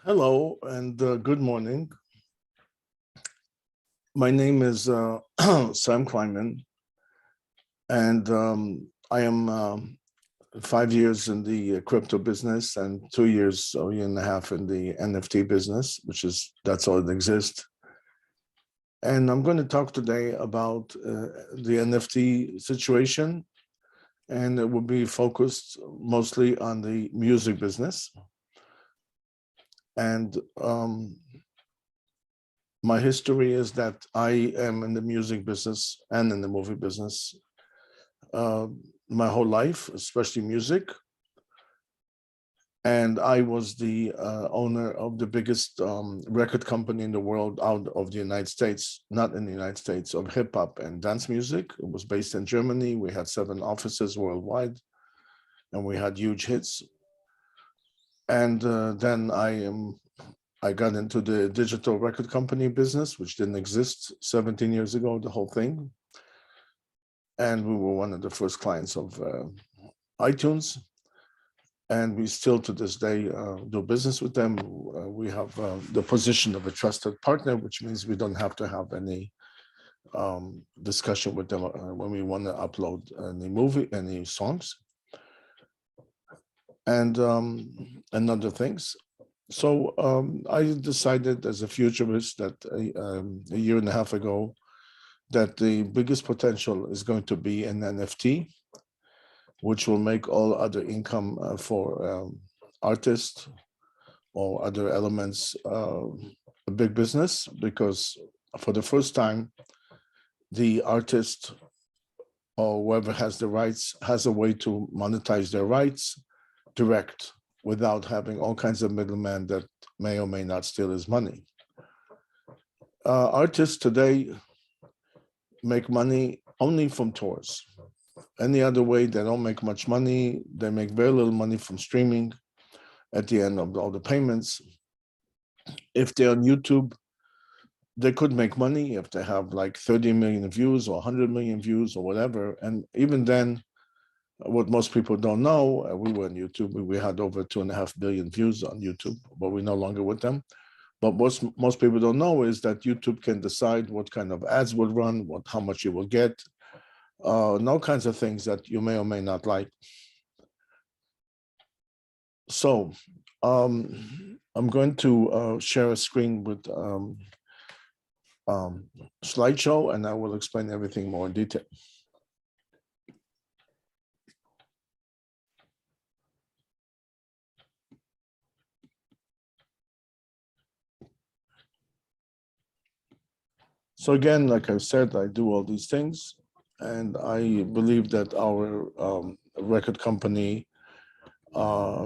Hello and good morning. My name is Sam Kleinman, and I am 5 years in the crypto business and 2 years, a year and a half in the NFT business, that's all that exists. And I'm going to talk today about the NFT situation, and it will be focused mostly on the music business. And my history is that I am in the music business and in the movie business my whole life, especially music. And I was the owner of the biggest record company in the world out of the United States, not in the United States, of hip hop and dance music. It was based in Germany. We had 7 offices worldwide, and we had huge hits. And then I got into the digital record company business, which didn't exist 17 years ago, the whole thing. And we were one of the first clients of iTunes. And we still, to this day, do business with them. We have the position of a trusted partner, which means we don't have to have any discussion with them when we want to upload any songs, and other things. So I decided as a futurist that a year and a half ago that the biggest potential is going to be an NFT, which will make all other income for artists or other elements a big business, because for the first time, the artist or whoever has the rights has a way to monetize their rights direct, without having all kinds of middlemen that may or may not steal his money. Artists today make money only from tours. Any other way, they don't make much money. They make very little money from streaming at the end of all the payments. If they're on YouTube, they could make money if they have like 30 million views or 100 million views or whatever. And even then, what most people don't know, we were on YouTube, we had over 2.5 billion views on YouTube, but we're no longer with them. But most people don't know is that YouTube can decide what kind of ads will run, how much you will get, and all kinds of things that you may or may not like. So I'm going to share a screen with slideshow, and I will explain everything more in detail. So again, like I said, I do all these things, and I believe that our record company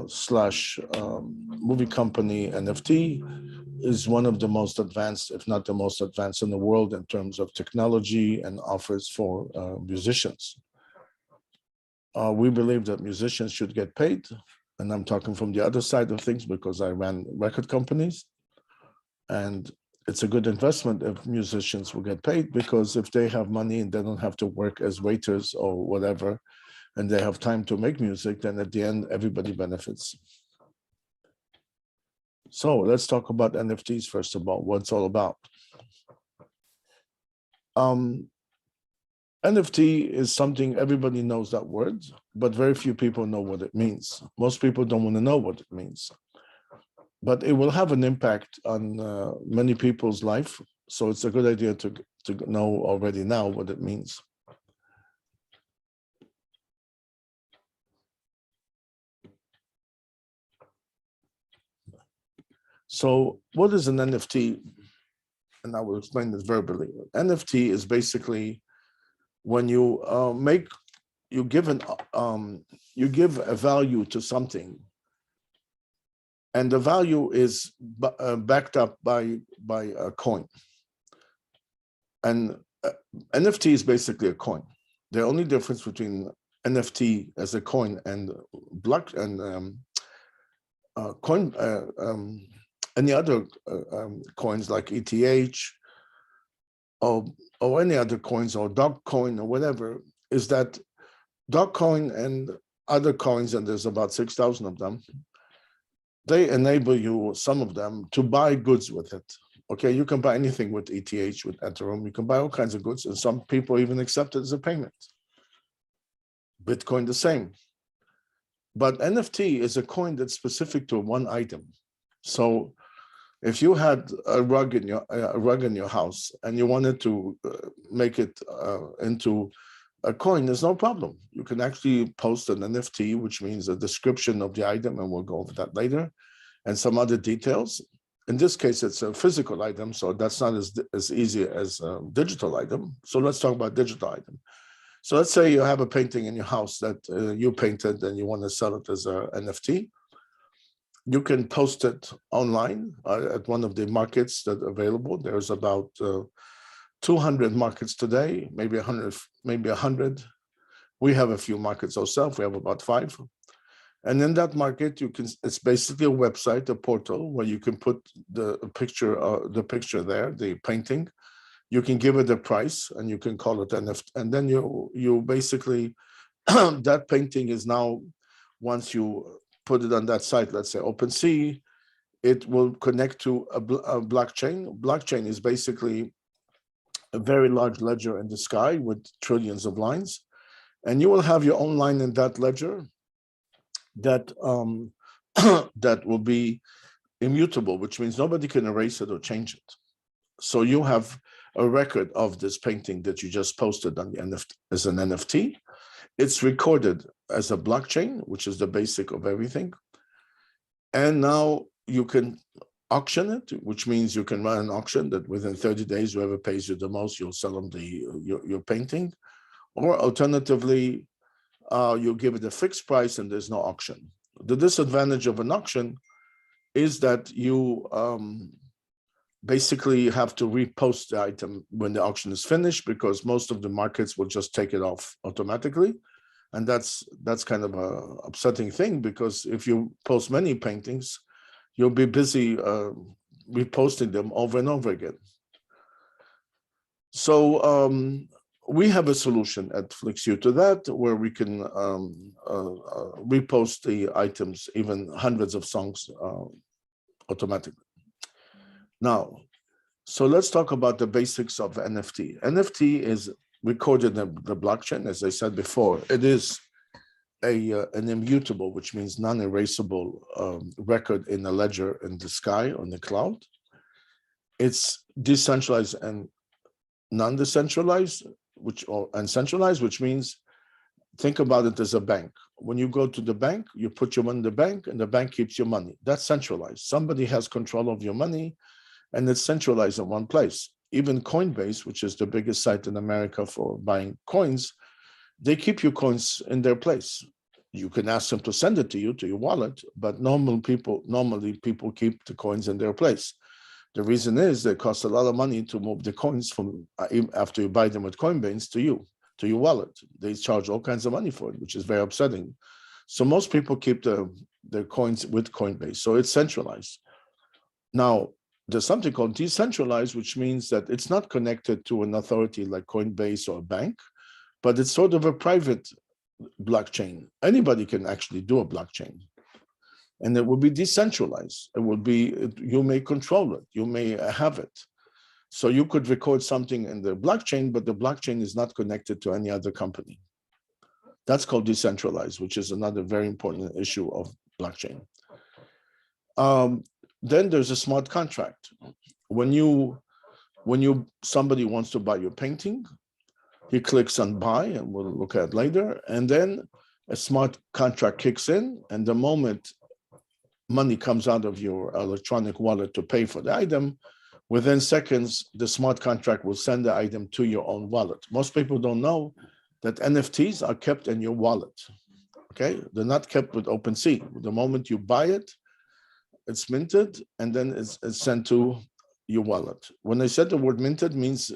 slash movie company NFT is one of the most advanced, if not the most advanced in the world in terms of technology and offers for musicians. We believe that musicians should get paid, and I'm talking from the other side of things because I ran record companies, and it's a good investment if musicians will get paid, because if they have money and they don't have to work as waiters or whatever, and they have time to make music, then at the end, everybody benefits. So let's talk about NFTs first of all, what it's all about. NFT is something everybody knows that word, but very few people know what it means. Most people don't want to know what it means. But it will have an impact on many people's life. So it's a good idea to know already now what it means. So what is an NFT? And I will explain this verbally. NFT is basically when you give a value to something, and the value is backed up by a coin. And NFT is basically a coin. The only difference between NFT as a coin and any other coins like ETH or any other coins, or Dogecoin or whatever, is that Dogecoin and other coins, and there's about 6,000 of them, they enable you, some of them, to buy goods with it. Okay, you can buy anything with ETH, with Ethereum. You can buy all kinds of goods, and some people even accept it as a payment. Bitcoin, the same. But NFT is a coin that's specific to one item. So if you had a rug in your house and you wanted to make it into a coin, there's no problem. You can actually post an NFT, which means a description of the item, and we'll go over that later, and some other details. In this case, it's a physical item, so that's not as easy as a digital item. So let's talk about digital item. So let's say you have a painting in your house that you painted and you want to sell it as an NFT. You can post it online at one of the markets that are available. There's about 200 markets today, maybe 100. We have a few markets ourselves. We have about 5. And in that market, it's basically a website, a portal where you can put the picture there, the painting. You can give it a price and you can call it NFT. And then you basically, that painting is now, once you put it on that site, let's say OpenSea, it will connect to a blockchain. Blockchain is basically a very large ledger in the sky with trillions of lines. And you will have your own line in that ledger that that will be immutable, which means nobody can erase it or change it. So you have a record of this painting that you just posted on the NFT as an NFT. It's recorded as a blockchain, which is the basic of everything. And now you can auction it, which means you can run an auction that within 30 days, whoever pays you the most, you'll sell them your painting. Or alternatively, you give it a fixed price and there's no auction. The disadvantage of an auction is that you basically have to repost the item when the auction is finished, because most of the markets will just take it off automatically. And that's kind of a upsetting thing, because if you post many paintings, you'll be busy reposting them over and over again. So we have a solution at FlixU to that, where we can repost the items, even hundreds of songs, automatically. Now, so let's talk about the basics of NFT. NFT is recorded in the blockchain. As I said before, it is an immutable, which means non-erasable record in a ledger in the sky, on the cloud. It's decentralized and non-decentralized, and centralized, which means, think about it as a bank. When you go to the bank, you put your money in the bank, and the bank keeps your money. That's centralized. Somebody has control of your money, and it's centralized in one place. Even Coinbase, which is the biggest site in America for buying coins, they keep your coins in their place. You can ask them to send it to you, to your wallet, but normally people keep the coins in their place. The reason is it costs a lot of money to move the coins from after you buy them with Coinbase to your wallet. They charge all kinds of money for it, which is very upsetting. So most people keep their coins with Coinbase. So it's centralized. Now, there's something called decentralized, which means that it's not connected to an authority like Coinbase or a bank, but it's sort of a private blockchain. Anybody can actually do a blockchain. And it will be decentralized. It will be, you may control it, you may have it. So you could record something in the blockchain, but the blockchain is not connected to any other company. That's called decentralized, which is another very important issue of blockchain. Then there's a smart contract. When somebody wants to buy your painting, he clicks on buy, and we'll look at it later, and then a smart contract kicks in, and the moment money comes out of your electronic wallet to pay for the item, within seconds, the smart contract will send the item to your own wallet. Most people don't know that NFTs are kept in your wallet, okay? They're not kept with OpenSea. The moment you buy it, it's minted, and then it's sent to your wallet. When I said the word minted, means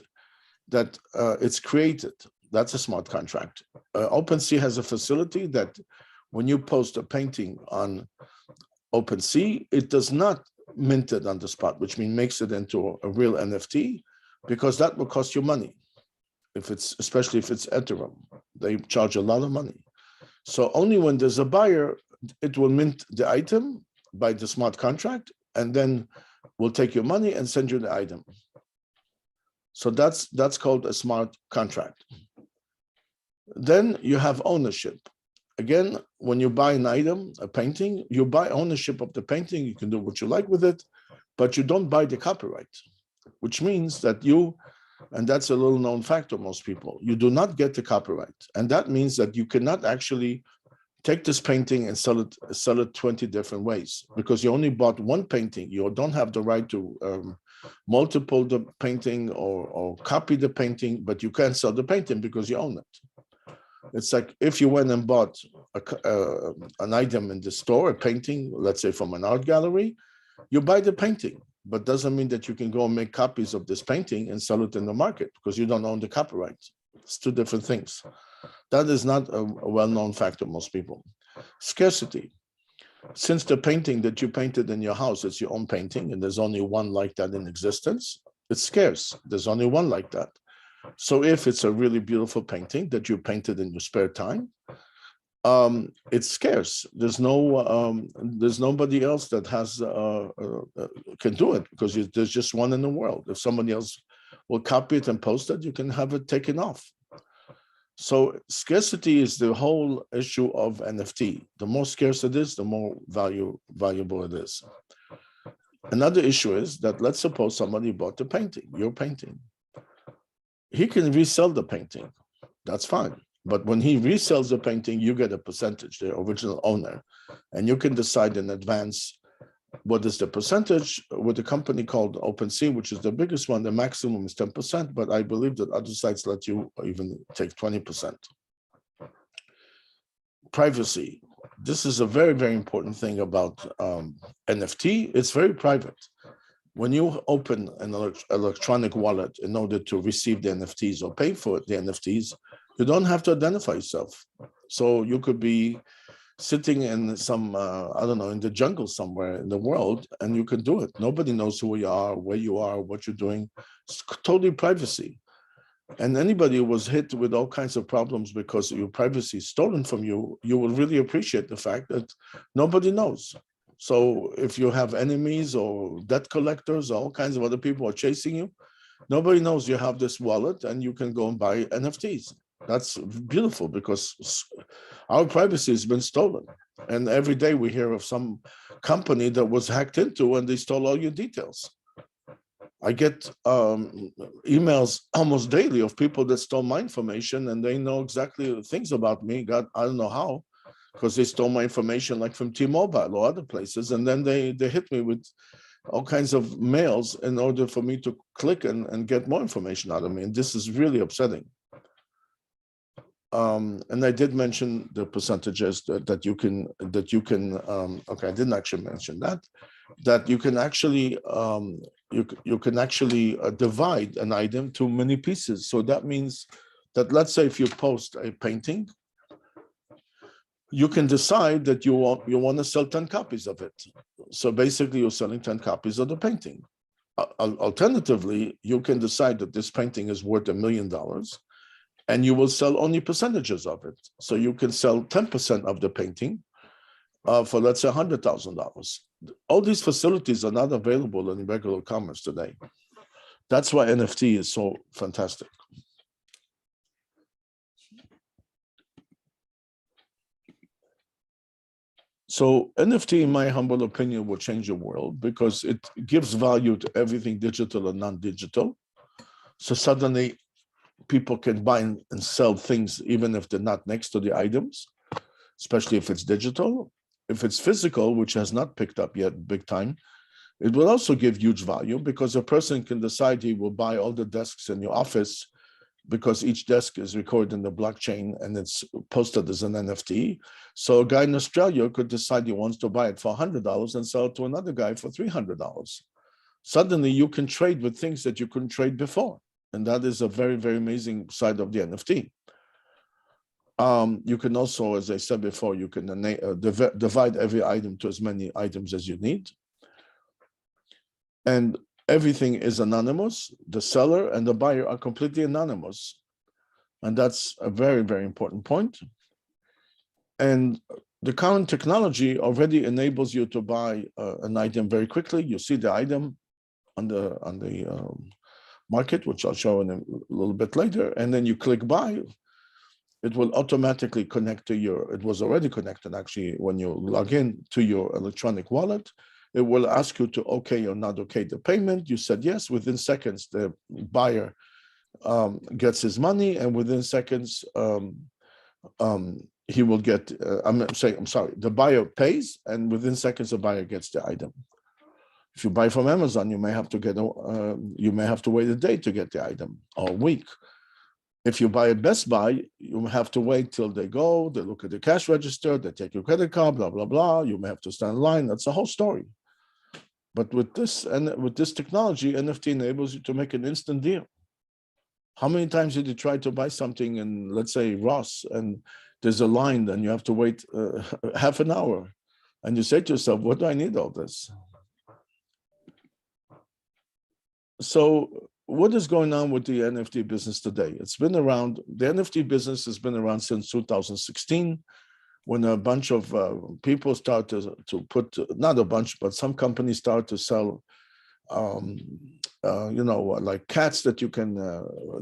that it's created. That's a smart contract. OpenSea has a facility that when you post a painting on OpenSea, it does not mint it on the spot, which means makes it into a real NFT, because that will cost you money. Especially if it's Ethereum, they charge a lot of money. So only when there's a buyer, it will mint the item, by the smart contract, and then we'll take your money and send you the item. So that's called a smart contract. Then you have ownership. Again, when you buy an item, a painting, you buy ownership of the painting. You can do what you like with it, but you don't buy the copyright, which means that you, and that's a little known fact to most people, you do not get the copyright. And that means that you cannot actually take this painting and sell it 20 different ways, because you only bought one painting. You don't have the right to multiple the painting or copy the painting, but you can sell the painting because you own it. It's like if you went and bought an item in the store, a painting, let's say from an art gallery, you buy the painting, but doesn't mean that you can go and make copies of this painting and sell it in the market, because you don't own the copyright. It's two different things. That is not a well-known fact to most people. Scarcity. Since the painting that you painted in your house is your own painting, and there's only one like that in existence, it's scarce. There's only one like that. So if it's a really beautiful painting that you painted in your spare time, it's scarce. There's nobody else that has can do it, because there's just one in the world. If somebody else will copy it and post it, you can have it taken off. So scarcity is the whole issue of NFT. The more scarce it is, the more valuable it is. Another issue is that, let's suppose somebody bought the painting, your painting. He can resell the painting. That's fine. But when he resells the painting, you get a percentage, the original owner, and you can decide in advance what is the percentage. With a company called OpenSea, which is the biggest one, the maximum is 10%, but I believe that other sites let you even take 20%. Privacy. This is a very, very important thing about NFT. It's very private. When you open an electronic wallet in order to receive the NFTs or pay for the NFTs, you don't have to identify yourself. So you could be sitting in some, I don't know, in the jungle somewhere in the world, and you can do it. Nobody knows who you are, where you are, what you're doing. It's totally privacy. And anybody who was hit with all kinds of problems because your privacy is stolen from you, you will really appreciate the fact that nobody knows. So if you have enemies or debt collectors, all kinds of other people are chasing you, nobody knows you have this wallet and you can go and buy NFTs. That's beautiful, because our privacy has been stolen. And every day we hear of some company that was hacked into and they stole all your details. I get emails almost daily of people that stole my information, and they know exactly things about me. God, I don't know how, because they stole my information like from T-Mobile or other places. And then they hit me with all kinds of mails in order for me to click and get more information out of me. And this is really upsetting. And I did mention the percentages that you can, okay, I didn't actually mention that you can actually, you can actually divide an item to many pieces. So that means that, let's say if you post a painting, you can decide that you want to sell 10 copies of it. So basically you're selling 10 copies of the painting. Alternatively, you can decide that this painting is worth $1 million, and you will sell only percentages of it. So you can sell 10% of the painting for, let's say, $100,000. All these facilities are not available in regular commerce today. That's why NFT is so fantastic. So NFT, in my humble opinion, will change the world because it gives value to everything digital and non-digital. So suddenly people can buy and sell things even if they're not next to the items, especially if it's digital. If it's physical, which has not picked up yet big time, it will also give huge value, because a person can decide he will buy all the desks in your office, because each desk is recorded in the blockchain and it's posted as an NFT. So a guy in Australia could decide he wants to buy it for $100 and sell it to another guy for $300. Suddenly you can trade with things that you couldn't trade before. And that is a very, very amazing side of the NFT. You can also, as I said before, you can divide every item to as many items as you need. And everything is anonymous. The seller and the buyer are completely anonymous. And that's a very, very important point. And the current technology already enables you to buy an item very quickly. You see the item on the market, which I'll show in a little bit later, and then you click buy. It will automatically connect to it was already connected actually when you log in to your electronic wallet. It will ask you to okay or not okay the payment. You said yes. Within seconds, the buyer gets his money, and within seconds, he will get. I'm sorry. The buyer pays, and within seconds, the buyer gets the item. If you buy from Amazon, you may have to wait a day to get the item, or a week. If you buy at Best Buy, you have to wait till they go. They look at the cash register. They take your credit card. Blah blah blah. You may have to stand in line. That's a whole story. But with this technology, NFT enables you to make an instant deal. How many times did you try to buy something in, let's say, Ross, and there's a line, and you have to wait half an hour, and you say to yourself, "What do I need all this?" So, what is going on with the NFT business today? It's been around. The NFT business has been around since 2016. When a bunch of people start to put, not a bunch, but some companies start to sell, like cats that you can,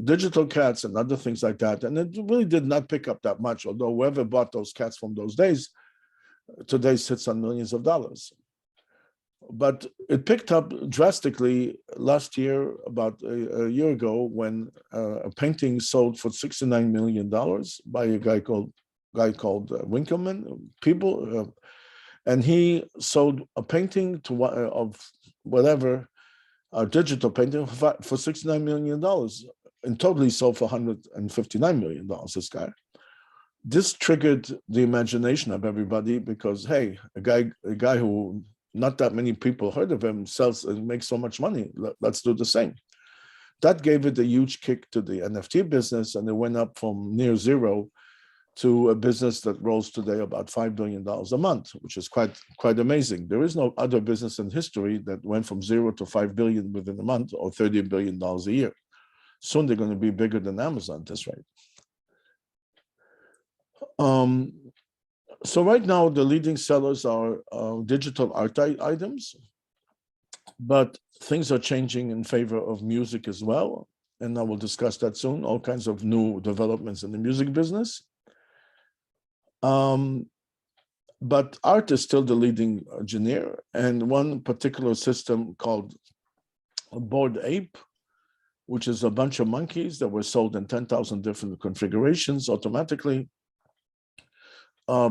digital cats and other things like that. And it really did not pick up that much, although whoever bought those cats from those days, today sits on millions of dollars. But it picked up drastically last year, about a year ago, when a painting sold for $69 million by a guy called Winkleman, and he sold a painting of whatever, a digital painting for $69 million, and totally sold for $159 million. This guy. This triggered the imagination of everybody because, hey, a guy who not that many people heard of him sells and makes so much money. Let's do the same. That gave it a huge kick to the NFT business, and it went up from near zero to a business that rolls today about $5 billion a month, which is quite amazing. There is no other business in history that went from zero to 5 billion within a month, or $30 billion a year. Soon they're going to be bigger than Amazon at this rate. So right now, the leading sellers are digital art items, but things are changing in favor of music as well. And I will discuss that soon, all kinds of new developments in the music business. But art is still the leading genre, and one particular system called Bored Ape, which is a bunch of monkeys that were sold in 10,000 different configurations automatically,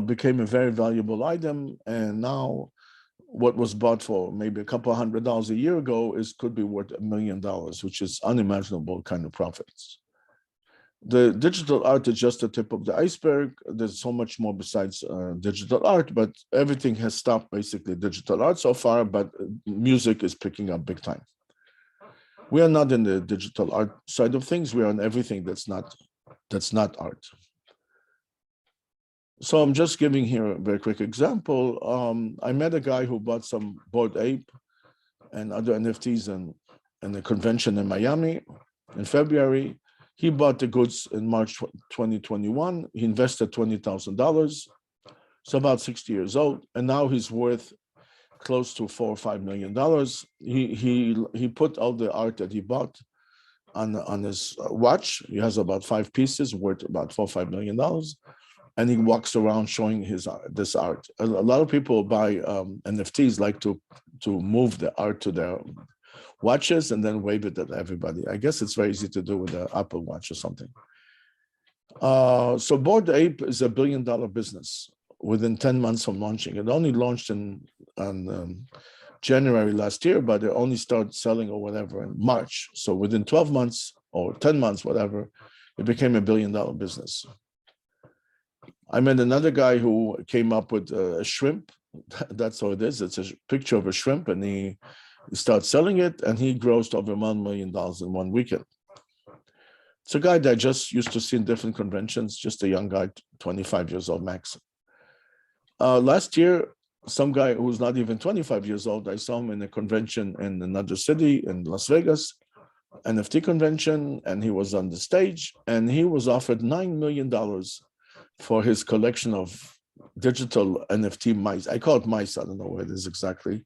became a very valuable item. And now what was bought for maybe a couple $100 a year ago could be worth $1 million, which is unimaginable kind of profits. The digital art is just the tip of the iceberg. There's so much more besides digital art, but everything has stopped basically digital art so far, but music is picking up big time. We are not in the digital art side of things. We are in everything that's not art. So I'm just giving here a very quick example. I met a guy who bought some Bored Ape and other NFTs in a convention in Miami in February. He bought the goods in March 2021. He invested $20,000. So about 60 years old, and now he's worth close to $4 or $5 million. He put all the art that he bought on his watch. He has about 5 pieces worth about $4 or $5 million, and he walks around showing this art. A lot of people buy NFTs like to move the art to their watches and then wave it at everybody. I guess it's very easy to do with an Apple Watch or something. So Bored Ape is a $1 billion business within 10 months from launching. It only launched in January last year, but it only started selling or whatever in March. So within 12 months or 10 months, whatever, it became a $1 billion business. I met another guy who came up with a shrimp. That's all it is. It's a picture of a shrimp, and he starts selling it, and he grossed over $1 million in one weekend. It's a guy that I just used to see in different conventions, just a young guy, 25 years old max. Last year, some guy who's not even 25 years old, I saw him in a convention in another city in Las Vegas, NFT convention, and he was on the stage, and he was offered $9 million for his collection of digital NFT mice. I call it mice. I don't know what it is exactly.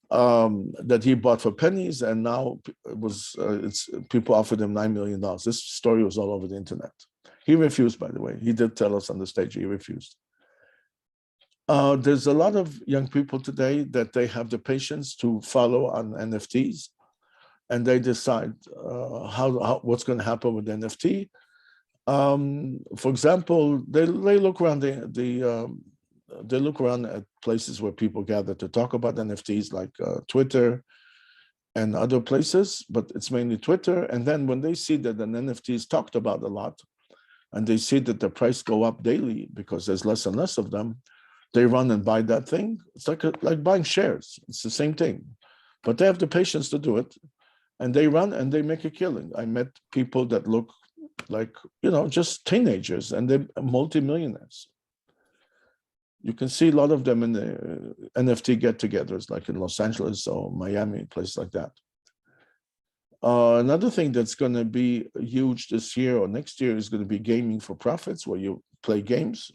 That he bought for pennies, and now it's people offered him $9 million. This story was all over the internet. He refused, by the way. He did tell us on the stage he refused. There's a lot of young people today that they have the patience to follow on NFTs, and they decide what's going to happen with NFT. For example, they look around they look around at places where people gather to talk about NFTs, like Twitter and other places, but it's mainly Twitter. And then when they see that an NFT is talked about a lot, and they see that the price go up daily because there's less and less of them, they run and buy that thing. It's like buying shares. It's the same thing, but they have the patience to do it, and they run and they make a killing. I met people that look like, just teenagers, and they're multimillionaires. You can see a lot of them in the NFT get-togethers, like in Los Angeles or Miami, places like that. Another thing that's going to be huge this year or next year is going to be gaming for profits, where you play games,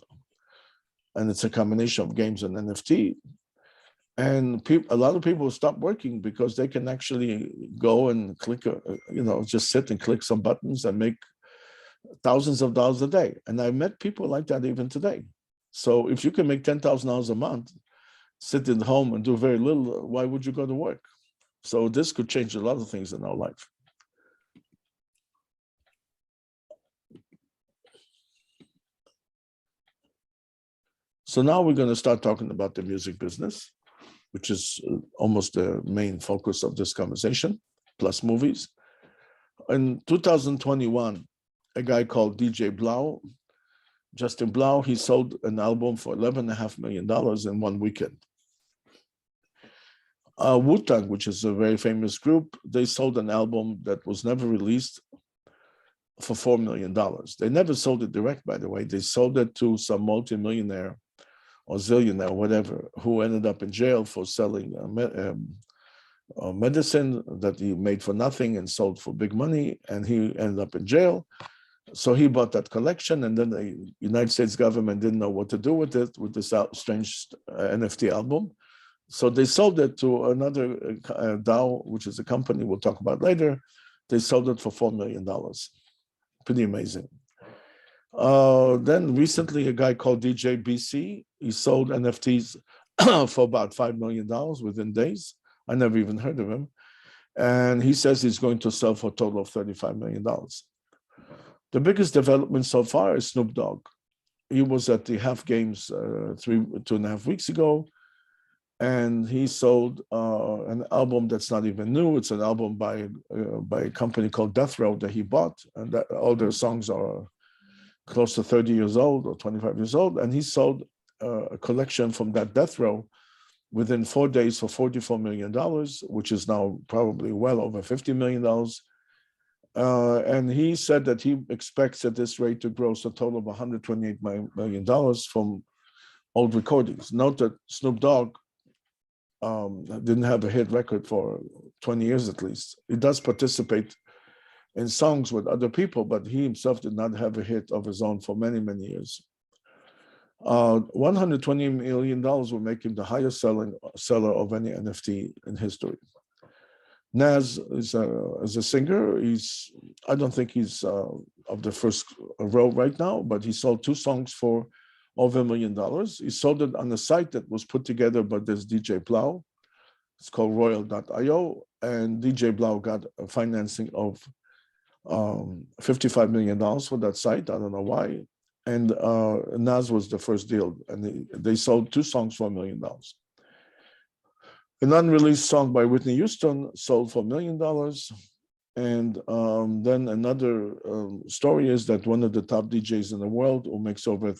and it's a combination of games and NFT. And a lot of people stop working because they can actually go and click, just sit and click some buttons and make thousands of dollars a day. And I met people like that even today. So if you can make $10,000 a month, sit at home and do very little, why would you go to work? So this could change a lot of things in our life. So now we're going to start talking about the music business, which is almost the main focus of this conversation, plus movies. In 2021, a guy called DJ Blau, Justin Blau, he sold an album for $11.5 million in one weekend. Wu-Tang, which is a very famous group, they sold an album that was never released for $4 million. They never sold it direct, by the way. They sold it to some multimillionaire or zillionaire, whatever, who ended up in jail for selling medicine that he made for nothing and sold for big money, and he ended up in jail. So he bought that collection, and then the United States government didn't know what to do with it, with this strange NFT album. So they sold it to another DAO, which is a company we'll talk about later. They sold it for $4 million. Pretty amazing. Then recently, a guy called DJ BC, he sold NFTs for about $5 million within days. I never even heard of him. And he says he's going to sell for a total of $35 million. The biggest development so far is Snoop Dogg. He was at the Half Games 2.5 weeks ago, and he sold an album that's not even new. It's an album by a company called Death Row that he bought, and all their songs are close to 30 years old or 25 years old. And he sold a collection from that Death Row within 4 days for $44 million, which is now probably well over $50 million. And he said that he expects at this rate to gross a total of $128 million from old recordings. Note that Snoop Dogg didn't have a hit record for 20 years at least. He does participate in songs with other people, but he himself did not have a hit of his own for many, many years. $120 million will make him the highest seller of any NFT in history. Nas is a singer. I don't think he's of the first row right now, but he sold 2 songs for over $1 million. He sold it on a site that was put together by this DJ Blau. It's called Royal.io, and DJ Blau got a financing of $55 million for that site. I don't know why. And Nas was the first deal, and they sold 2 songs for $1 million. An unreleased song by Whitney Houston sold for $1 million. And then another story is that one of the top DJs in the world, who makes over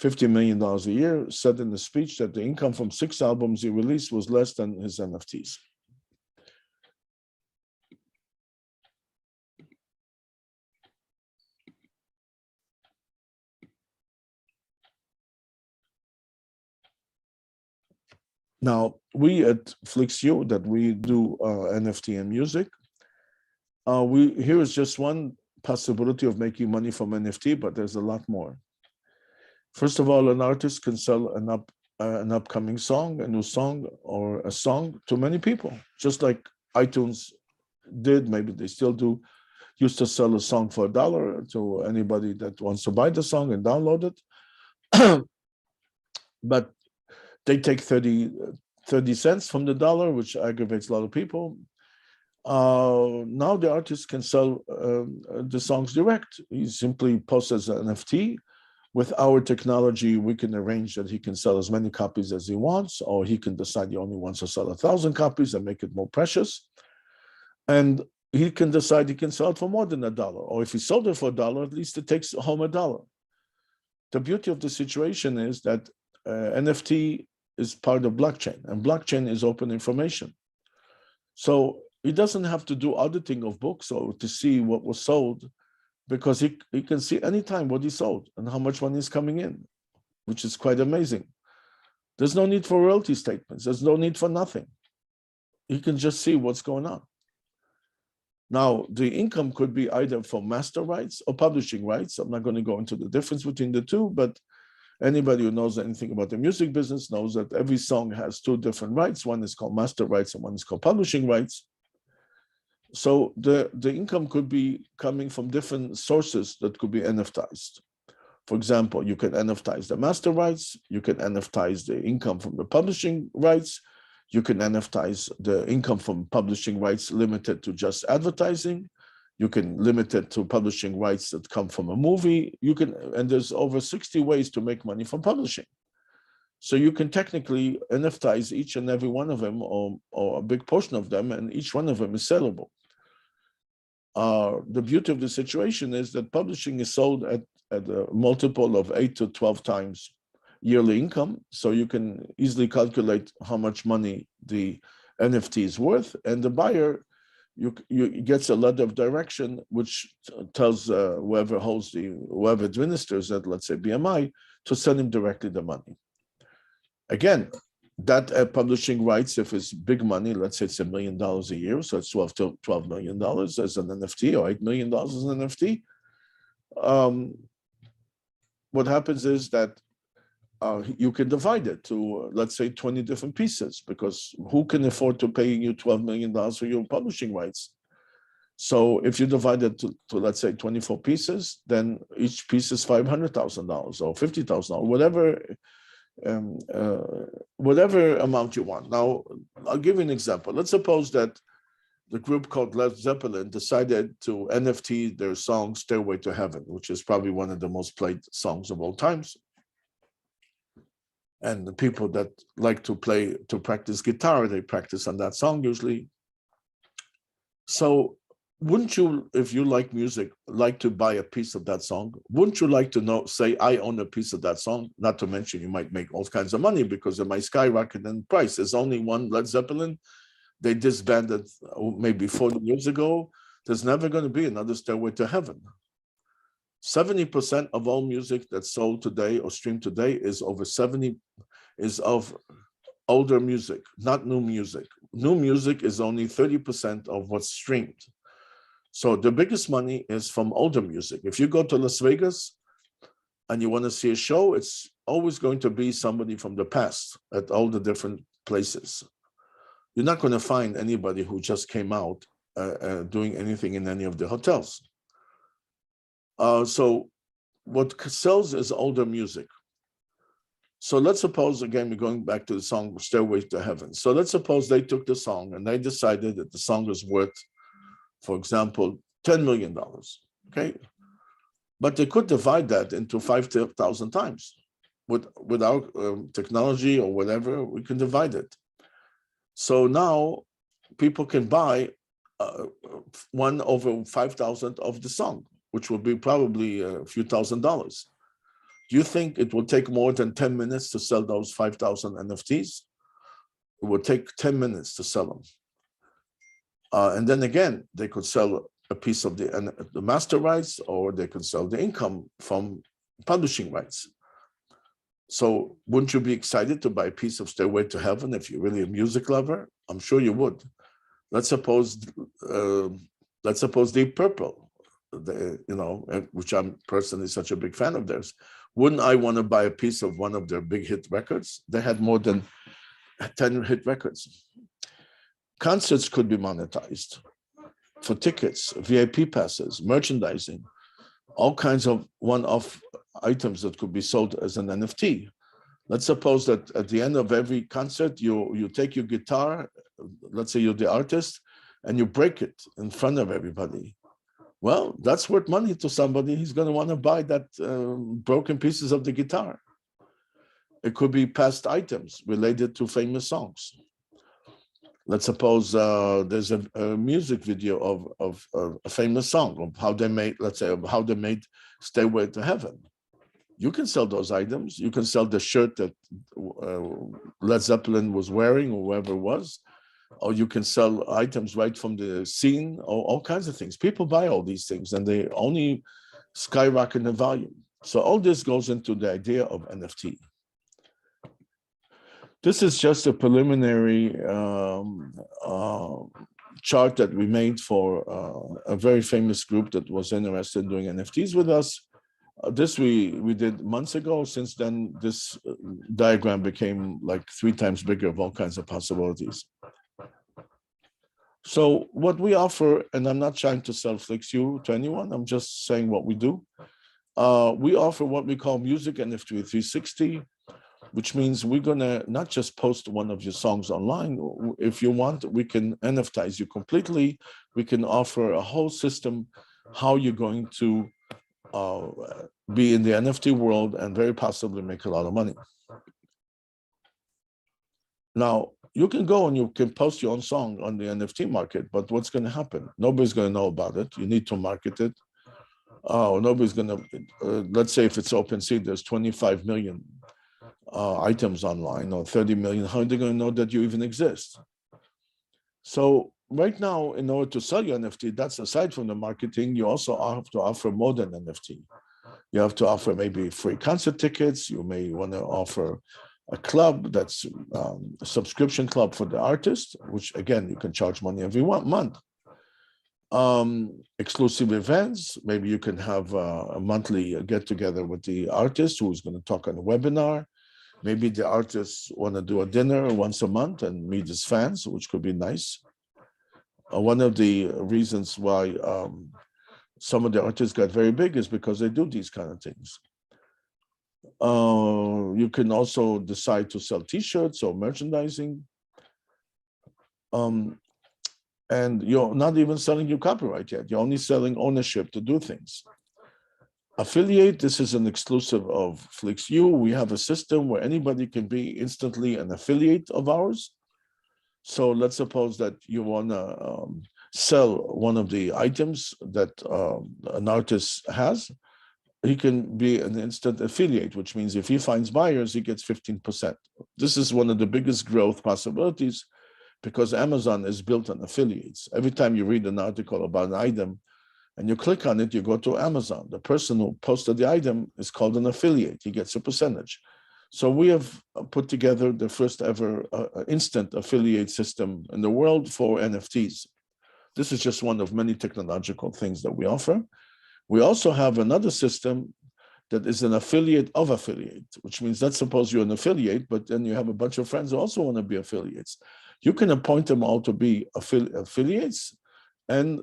$50 million a year, said in a speech that the income from 6 albums he released was less than his NFTs. Now, we at FlixU, that we do NFT and music, here is just one possibility of making money from NFT, but there's a lot more. First of all, an artist can sell an upcoming song, a new song, or a song to many people, just like iTunes did, maybe they still do, used to sell a song for $1 to anybody that wants to buy the song and download it. But they take 30 cents from the dollar, which aggravates a lot of people. Now the artist can sell the songs direct. He simply posts as an NFT. With our technology, we can arrange that he can sell as many copies as he wants, or he can decide he only wants to sell 1,000 copies and make it more precious. And he can decide he can sell it for more than $1. Or if he sold it for $1, at least it takes home $1. The beauty of the situation is that NFT is part of blockchain, and blockchain is open information. So he doesn't have to do auditing of books or to see what was sold, because he can see anytime what he sold and how much money is coming in, which is quite amazing. There's no need for royalty statements. There's no need for nothing. He can just see what's going on. Now, the income could be either from master rights or publishing rights. I'm not going to go into the difference between the two, but anybody who knows anything about the music business knows that every song has two different rights. One is called master rights and one is called publishing rights. So the income could be coming from different sources that could be NFTized. For example, you can NFTize the master rights, you can NFTize the income from the publishing rights, you can NFTize the income from publishing rights limited to just advertising, you can limit it to publishing rights that come from a movie, and there's over 60 ways to make money from publishing. So you can technically NFTize each and every one of them, or a big portion of them, and each one of them is sellable. The beauty of the situation is that publishing is sold at a multiple of 8 to 12 times yearly income. So you can easily calculate how much money the NFT is worth, and the buyer gets a letter of direction which tells whoever administers it, let's say BMI, to send him directly the money. Again, that publishing rights, if it's big money, let's say it's $1 million a year, so it's $12 million as an NFT, or $8 million as an NFT. What happens is that you can divide it to, let's say, 20 different pieces, because who can afford to pay you $12 million for your publishing rights? So if you divide it to let's say 24 pieces, then each piece is $500,000 or $50,000, whatever amount you want. Now, I'll give you an example. Let's suppose that the group called Led Zeppelin decided to NFT their song Stairway to Heaven, which is probably one of the most played songs of all times. And the people that like to practice guitar, they practice on that song usually. So wouldn't you, if you like music, like to buy a piece of that song? Wouldn't you like to say, I own a piece of that song? Not to mention you might make all kinds of money because it might skyrocket in price. There's only one Led Zeppelin. They disbanded maybe 40 years ago. There's never going to be another Stairway to Heaven. 70% of all music that's sold today or streamed today is of older music, not new music. New music is only 30% of what's streamed. So the biggest money is from older music. If you go to Las Vegas and you want to see a show, it's always going to be somebody from the past at all the different places. You're not going to find anybody who just came out doing anything in any of the hotels. So what sells is older music. So let's suppose, again, we're going back to the song Stairway to Heaven. So let's suppose they took the song and they decided that the song was worth, for example, $10 million, okay? But they could divide that into 5,000 times. With our technology or whatever, we can divide it. So now people can buy 1 over 5,000 of the song, which will be probably a few $1,000s. Do you think it will take more than 10 minutes to sell those 5,000 NFTs? It will take 10 minutes to sell them. And then again, they could sell a piece of the master rights, or they could sell the income from publishing rights. So wouldn't you be excited to buy a piece of Stairway to Heaven if you're really a music lover? I'm sure you would. Let's suppose Deep Purple, which I'm personally such a big fan of theirs, Wouldn't I want to buy a piece of one of their big hit records? They had more than 10 hit records. Concerts could be monetized for tickets, VIP passes, merchandising, all kinds of one-off items that could be sold as an NFT. Let's suppose that at the end of every concert, you take your guitar, let's say you're the artist, and you break it in front of everybody. Well, that's worth money to somebody. He's going to want to buy that broken pieces of the guitar. It could be past items related to famous songs. Let's suppose there's a music video of a famous song of how they made, let's say, of how they made Stairway to Heaven. You can sell those items. You can sell the shirt that Led Zeppelin was wearing or whoever it was, or you can sell items right from the scene, or all kinds of things. People buy all these things and they only skyrocket in value. So all this goes into the idea of NFT. This is just a preliminary chart that we made for a very famous group that was interested in doing NFTs with us. This we did months ago. Since then, this diagram became like 3 times bigger of all kinds of possibilities. So what we offer, and I'm not trying to sell FlixU to anyone, I'm just saying what we do. We offer what we call Music NFT 360, which means we're gonna not just post one of your songs online. If you want, we can NFTize you completely. We can offer a whole system, how you're going to be in the NFT world and very possibly make a lot of money. Now, you can go and you can post your own song on the NFT market, but what's going to happen? Nobody's going to know about it. You need to market it. Nobody's going to, let's say if it's OpenSea, there's 25 million items online, or 30 million. How are they going to know that you even exist? So right now, in order to sell your NFT, that's aside from the marketing, you also have to offer more than NFT. You have to offer maybe free concert tickets. You may want to offer a club that's a subscription club for the artist, which again, you can charge money every month. Exclusive events. Maybe you can have a monthly get together with the artist who's going to talk on a webinar. Maybe the artists want to do a dinner once a month and meet his fans, which could be nice. One of the reasons why some of the artists got very big is because they do these kind of things. You can also decide to sell T-shirts or merchandising. And you're not even selling your copyright yet. You're only selling ownership to do things. Affiliate, this is an exclusive of FlixU. We have a system where anybody can be instantly an affiliate of ours. So let's suppose that you want to sell one of the items that an artist has. He can be an instant affiliate, which means if he finds buyers, he gets 15%. This is one of the biggest growth possibilities because Amazon is built on affiliates. Every time you read an article about an item and you click on it, you go to Amazon. The person who posted the item is called an affiliate. He gets a percentage. So we have put together the first ever instant affiliate system in the world for NFTs. This is just one of many technological things that we offer. We also have another system that is an affiliate of affiliate, which means let's suppose you're an affiliate, but then you have a bunch of friends who also want to be affiliates. You can appoint them all to be affiliates, and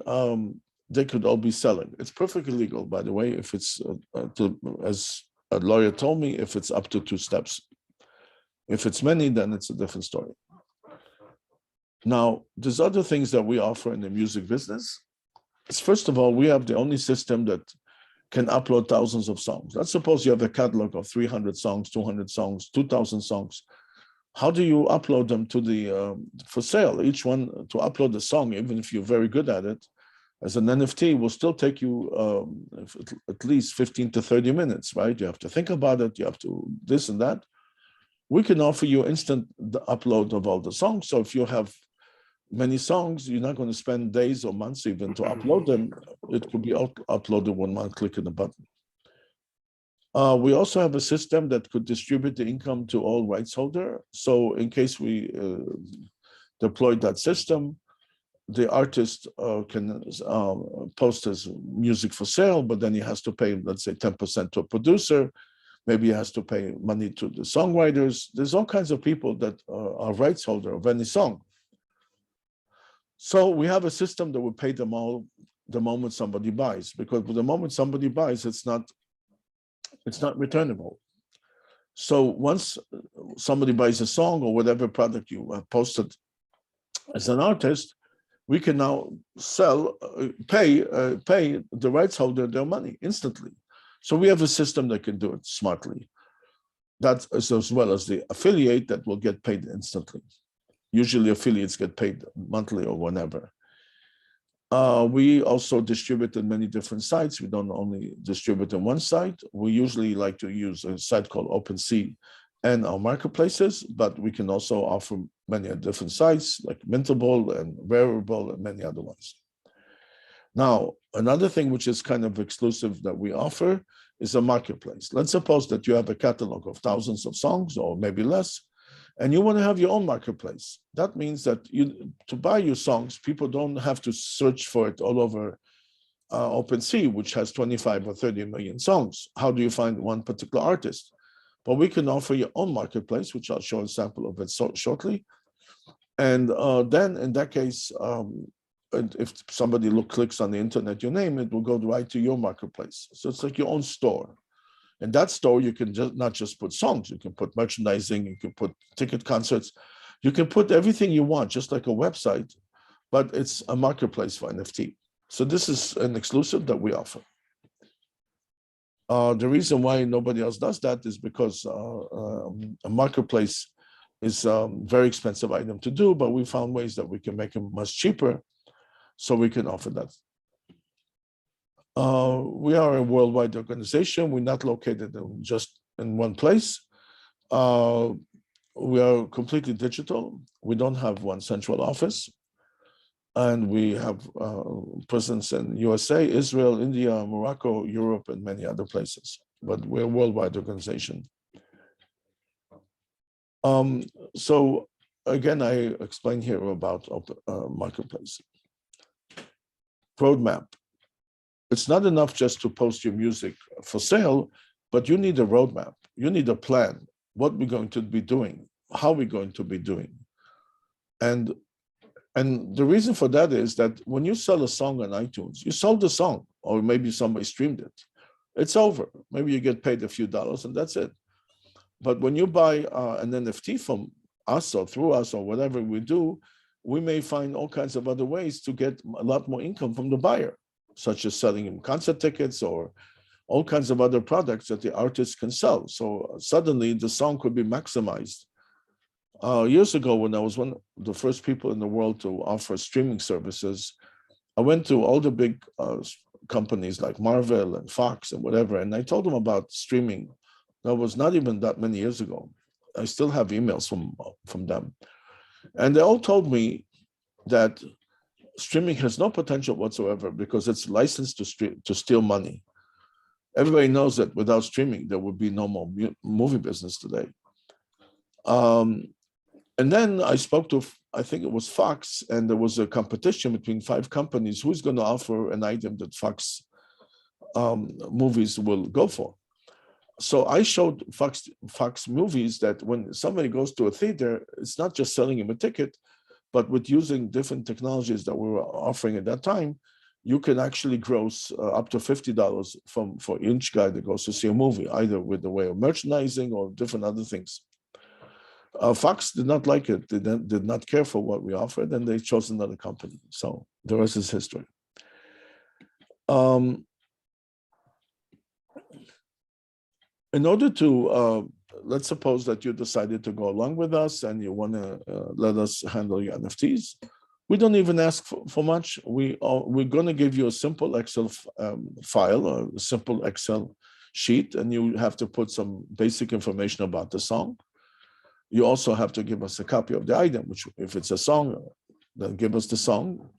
they could all be selling. It's perfectly legal, by the way, if it's, as a lawyer told me, if it's up to 2 steps. If it's many, then it's a different story. Now, there's other things that we offer in the music business. First of all, we have the only system that can upload thousands of songs. Let's suppose you have a catalog of 300 songs, 200 songs, 2,000 songs. How do you upload them to the for sale? Each one to upload a song, even if you're very good at it, as an NFT will still take you at least 15 to 30 minutes, right? You have to think about it. You have to this and that. We can offer you instant upload of all the songs. So if you have many songs, you're not going to spend days or months even to upload them. It could be uploaded one click of a button. We also have a system that could distribute the income to all rights holder. So in case we deploy that system, the artist can post his music for sale, but then he has to pay, let's say, 10% to a producer. Maybe he has to pay money to the songwriters. There's all kinds of people that are rights holder of any song. So we have a system that will pay them all the moment somebody buys, because the moment somebody buys, it's not returnable. So once somebody buys a song or whatever product you have posted as an artist, we can now pay the rights holder their money instantly. So we have a system that can do it smartly. That's as well as the affiliate that will get paid instantly. Usually affiliates get paid monthly or whenever. We also distribute in many different sites. We don't only distribute in one site. We usually like to use a site called OpenSea and our marketplaces, but we can also offer many different sites like Mintable and Rarible and many other ones. Now, another thing which is kind of exclusive that we offer is a marketplace. Let's suppose that you have a catalog of thousands of songs or maybe less, and you want to have your own marketplace. That means that to buy your songs, people don't have to search for it all over OpenSea, which has 25 or 30 million songs. How do you find one particular artist? But we can offer your own marketplace, which I'll show a sample of it shortly. And then in that case, if somebody clicks on the internet, your name, it will go right to your marketplace. So it's like your own store. In that store, you can not just put songs, you can put merchandising, you can put ticket concerts, you can put everything you want, just like a website, but it's a marketplace for NFT. So this is an exclusive that we offer. The reason why nobody else does that is because a marketplace is a very expensive item to do, but we found ways that we can make it much cheaper, so we can offer that. We are a worldwide organization. We're not located just in one place. We are completely digital. We don't have one central office. And we have presence in USA, Israel, India, Morocco, Europe, and many other places. But we're a worldwide organization. So again, I explained here about marketplace. Roadmap. It's not enough just to post your music for sale, but you need a roadmap. You need a plan. What we're going to be doing, how we're going to be doing. And the reason for that is that when you sell a song on iTunes, you sold the song, or maybe somebody streamed it. It's over. Maybe you get paid a few dollars and that's it. But when you buy an NFT from us or through us or whatever we do, we may find all kinds of other ways to get a lot more income from the buyer, such as selling him concert tickets or all kinds of other products that the artist can sell. So suddenly the song could be maximized. Years ago, when I was one of the first people in the world to offer streaming services, I went to all the big companies like Marvel and Fox and whatever, and I told them about streaming. That was not even that many years ago. I still have emails from them. And they all told me that streaming has no potential whatsoever because it's licensed to steal money. Everybody knows that without streaming, there would be no more movie business today. And then I spoke to, I think it was Fox, and there was a competition between 5 companies. Who's going to offer an item that Fox movies will go for? So I showed Fox movies that when somebody goes to a theater, it's not just selling him a ticket, but with using different technologies that we were offering at that time, you can actually gross up to $50 for each guy that goes to see a movie, either with the way of merchandising or different other things. Fox did not like it. They did not care for what we offered, and they chose another company. So the rest is history. In order to, let's suppose that you decided to go along with us and you want to let us handle your NFTs. We don't even ask for much. We're going to give you a simple Excel file, or a simple Excel sheet, and you have to put some basic information about the song. You also have to give us a copy of the item, which if it's a song, then give us the song.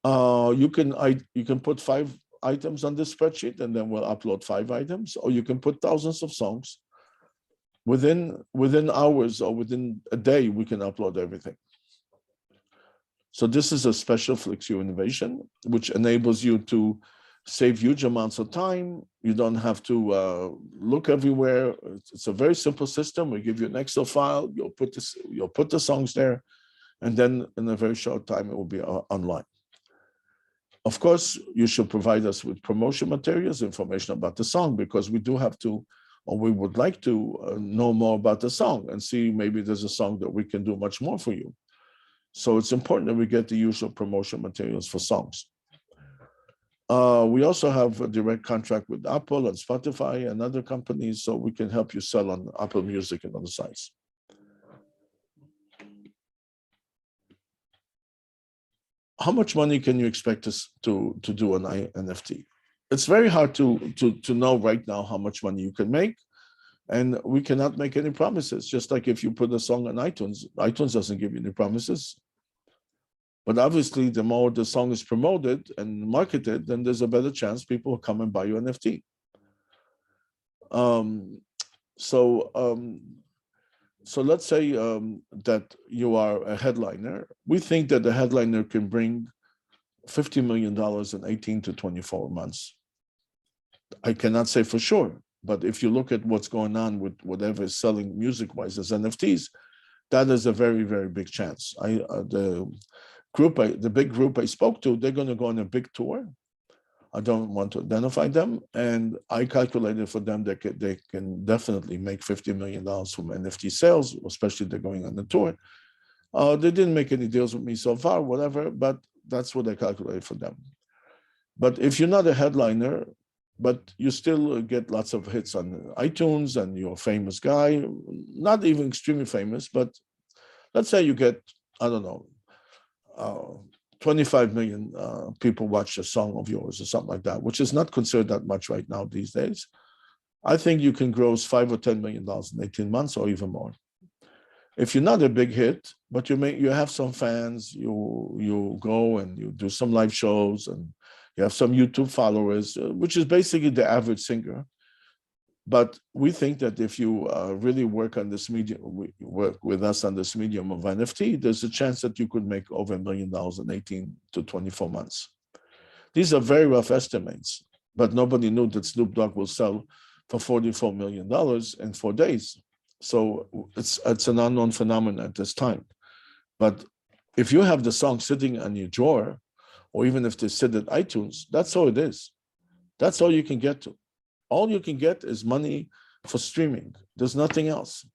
You can put 5 items on this spreadsheet, and then we'll upload 5 items, or you can put thousands of songs. Within hours or within a day, we can upload everything. So this is a special FlixU innovation, which enables you to save huge amounts of time. You don't have to look everywhere. It's a very simple system. We give you an Excel file. You'll put the songs there, and then in a very short time, it will be online. Of course, you should provide us with promotion materials, information about the song, because we do have to, or we would like to know more about the song and see maybe there's a song that we can do much more for you. So it's important that we get the usual promotion materials for songs. We also have a direct contract with Apple and Spotify and other companies, so we can help you sell on Apple Music and other sites. How much money can you expect us to do an NFT? It's very hard to know right now how much money you can make, and we cannot make any promises. Just like if you put a song on iTunes, iTunes doesn't give you any promises. But obviously, the more the song is promoted and marketed, then there's a better chance people will come and buy your NFT. So let's say that you are a headliner. We think that the headliner can bring $50 million in 18 to 24 months. I cannot say for sure, but if you look at what's going on with whatever is selling music-wise as NFTs, that is a very, very big chance. The big group I spoke to, they're going to go on a big tour. I don't want to identify them, and I calculated for them that they can definitely make $50 million from NFT sales, especially they're going on the tour. They didn't make any deals with me so far, whatever, but that's what I calculated for them. But if you're not a headliner, but you still get lots of hits on iTunes and you're a famous guy, not even extremely famous, but let's say you get, I don't know, 25 million people watch a song of yours or something like that, which is not considered that much right now these days. I think you can gross $5 or $10 million in 18 months or even more. If you're not a big hit, but you have some fans, you go and you do some live shows and you have some YouTube followers, which is basically the average singer. But we think that if you really work on this medium, work with us on this medium of NFT, there's a chance that you could make over $1 million in 18 to 24 months. These are very rough estimates, but nobody knew that Snoop Dogg will sell for $44 million in 4 days. So it's an unknown phenomenon at this time. But if you have the song sitting on your drawer, or even if they sit at iTunes, that's all it is. That's all you can get to. All you can get is money for streaming. There's nothing else.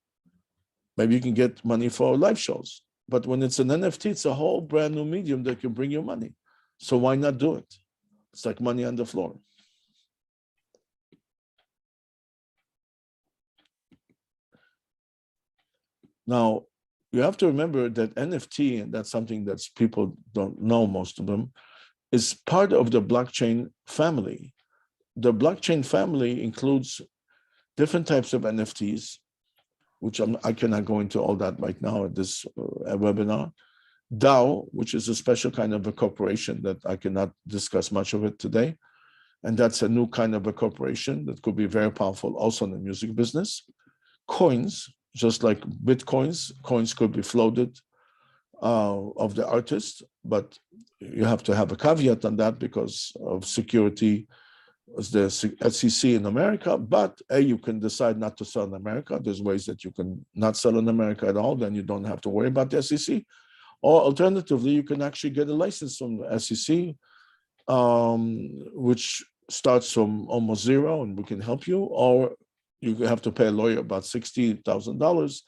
Maybe you can get money for live shows. But when it's an NFT, it's a whole brand new medium that can bring you money. So why not do it? It's like money on the floor. Now, you have to remember that NFT, and that's something that people don't know, most of them, is part of the blockchain family. The blockchain family includes different types of NFTs, which I cannot go into all that right now at this webinar. DAO, which is a special kind of a corporation that I cannot discuss much of it today. And that's a new kind of a corporation that could be very powerful also in the music business. Coins, just like Bitcoins, coins could be floated of the artist, but you have to have a caveat on that because of security, as the SEC in America. But you can decide not to sell in America. There's ways that you can not sell in America at all, then you don't have to worry about the SEC. Or alternatively, you can actually get a license from the SEC, which starts from almost zero, and we can help you. Or you have to pay a lawyer about $60,000,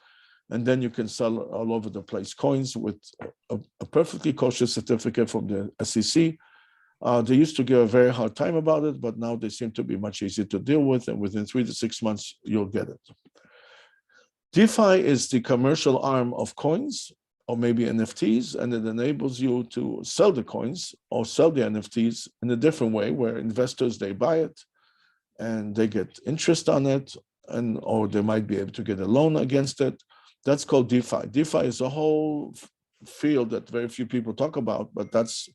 and then you can sell all over the place coins with a perfectly kosher certificate from the SEC. They used to give a very hard time about it, but now they seem to be much easier to deal with, and within 3 to 6 months, you'll get it. DeFi is the commercial arm of coins, or maybe NFTs, and it enables you to sell the coins or sell the NFTs in a different way, where investors, they buy it, and they get interest on it, or they might be able to get a loan against it. That's called DeFi. DeFi is a whole field that very few people talk about, but that's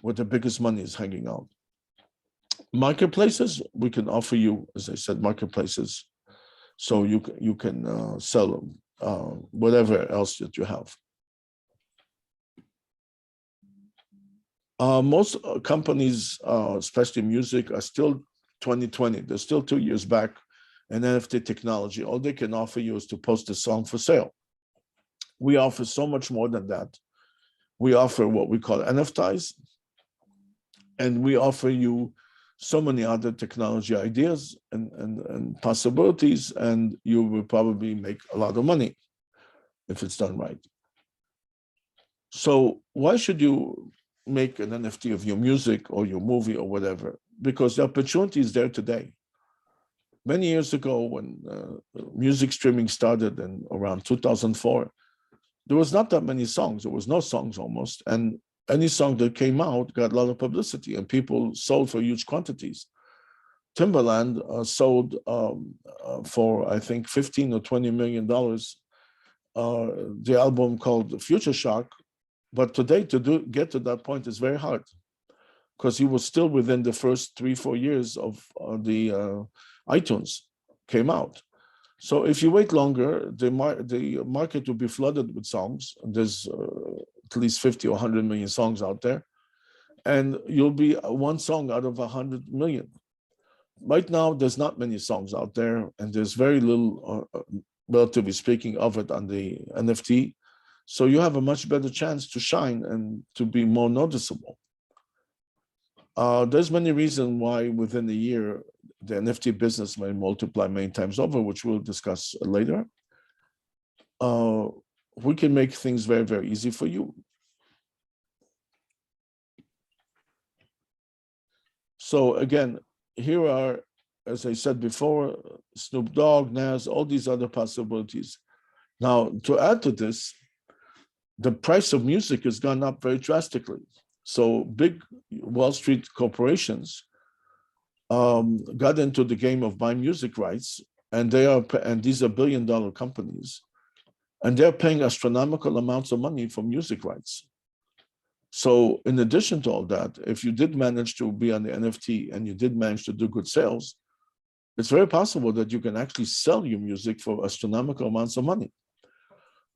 where the biggest money is hanging out. Marketplaces, we can offer you, as I said, marketplaces, so you can sell whatever else that you have. Most companies, especially music, are still 2020. They're still 2 years back in NFT technology. All they can offer you is to post a song for sale. We offer so much more than that. We offer what we call NFTs, and we offer you so many other technology ideas and possibilities, and you will probably make a lot of money if it's done right. So why should you make an NFT of your music or your movie or whatever? Because the opportunity is there today. Many years ago, when music streaming started in around 2004, there was not that many songs. There was no songs almost. And any song that came out got a lot of publicity, and people sold for huge quantities. Timbaland sold for, I think, $15 or $20 million, the album called Future Shock. But today, to get to that point is very hard, because he was still within the first 3-4 years of the iTunes came out. So if you wait longer, the market will be flooded with songs. There's at least 50 or 100 million songs out there, and you'll be one song out of 100 million. Right now, there's not many songs out there, and there's very little, relatively speaking, of it on the NFT. So you have a much better chance to shine and to be more noticeable. There's many reasons why within a year, the NFT business may multiply many times over, which we'll discuss later. We can make things very, very easy for you. So again, here are, as I said before, Snoop Dogg, Nas, all these other possibilities. Now, to add to this, the price of music has gone up very drastically. So big Wall Street corporations got into the game of buying music rights, and these are billion-dollar companies, and they're paying astronomical amounts of money for music rights. So in addition to all that, if you did manage to be on the NFT and you did manage to do good sales, it's very possible that you can actually sell your music for astronomical amounts of money.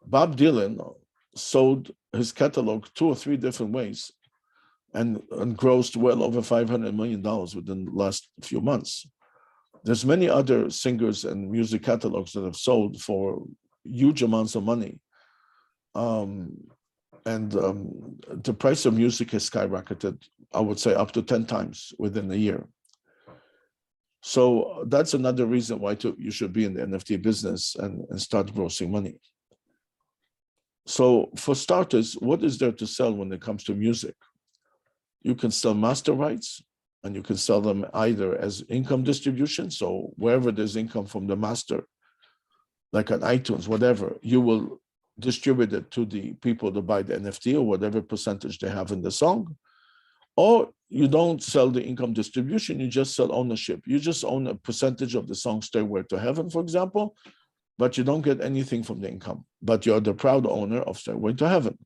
Bob Dylan sold his catalog 2 or 3 different ways and grossed well over $500 million within the last few months. There's many other singers and music catalogs that have sold for huge amounts of money. The price of music has skyrocketed, I would say, up to 10 times within a year. So that's another reason why you should be in the NFT business and start grossing money. So for starters, what is there to sell when it comes to music? You can sell master rights, and you can sell them either as income distribution. So wherever there's income from the master, like on iTunes, whatever, you will distribute it to the people that buy the NFT or whatever percentage they have in the song. Or you don't sell the income distribution, you just sell ownership. You just own a percentage of the song Stairway to Heaven, for example, but you don't get anything from the income, but you're the proud owner of Stairway to Heaven.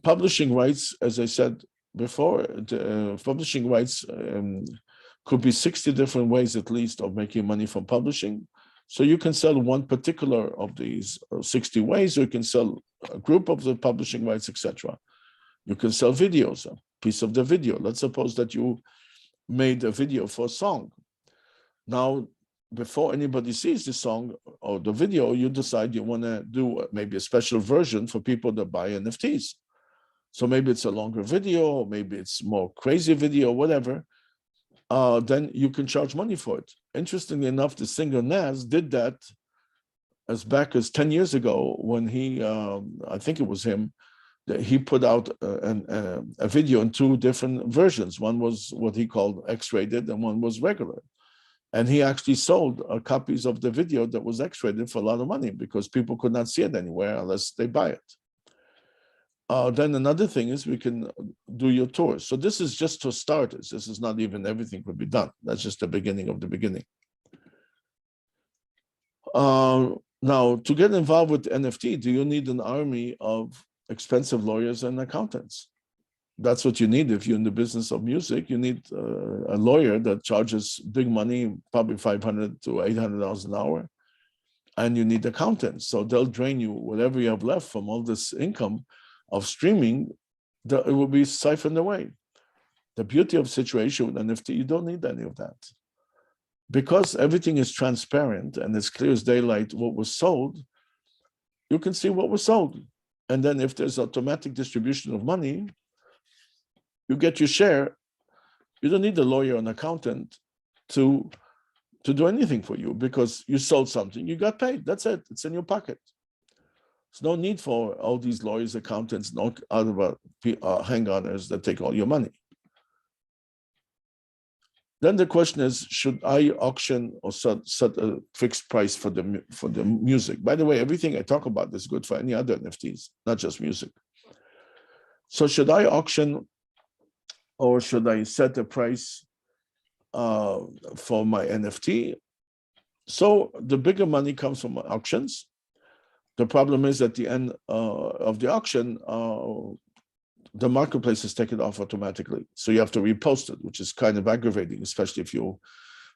Publishing rights, as I said before, publishing rights could be 60 different ways at least of making money from publishing. So you can sell one particular of these 60 ways, or you can sell a group of the publishing rights, etc. You can sell videos, a piece of the video. Let's suppose that you made a video for a song. Now, before anybody sees the song or the video, you decide you want to do maybe a special version for people that buy NFTs. So maybe it's a longer video, or maybe it's more crazy video, whatever. Then you can charge money for it. Interestingly enough, the singer Nas did that as back as 10 years ago when he, I think it was him, that he put out a video in 2 different versions. One was what he called X-rated and one was regular. And he actually sold copies of the video that was X-rated for a lot of money because people could not see it anywhere unless they buy it. Then another thing is we can do your tours. So this is just for starters. This is not even everything could be done. That's just the beginning of the beginning. Now, to get involved with NFT, do you need an army of expensive lawyers and accountants? That's what you need if you're in the business of music. You need a lawyer that charges big money, probably $500 to $800 an hour, and you need accountants. So they'll drain you whatever you have left from all this income of streaming it will be siphoned away. The beauty of the situation with NFT, you don't need any of that. Because everything is transparent and it's clear as daylight what was sold, you can see what was sold. And then if there's automatic distribution of money, you get your share. You don't need a lawyer or an accountant to do anything for you because you sold something, you got paid. That's it. It's in your pocket. There's no need for all these lawyers, accountants, and other hang-oners that take all your money. Then the question is, should I auction or set a fixed price for the music? By the way, everything I talk about is good for any other NFTs, not just music. So should I auction or should I set a price for my NFT? So the bigger money comes from auctions. The problem is at the end of the auction, the marketplaces take it off automatically. So you have to repost it, which is kind of aggravating, especially if you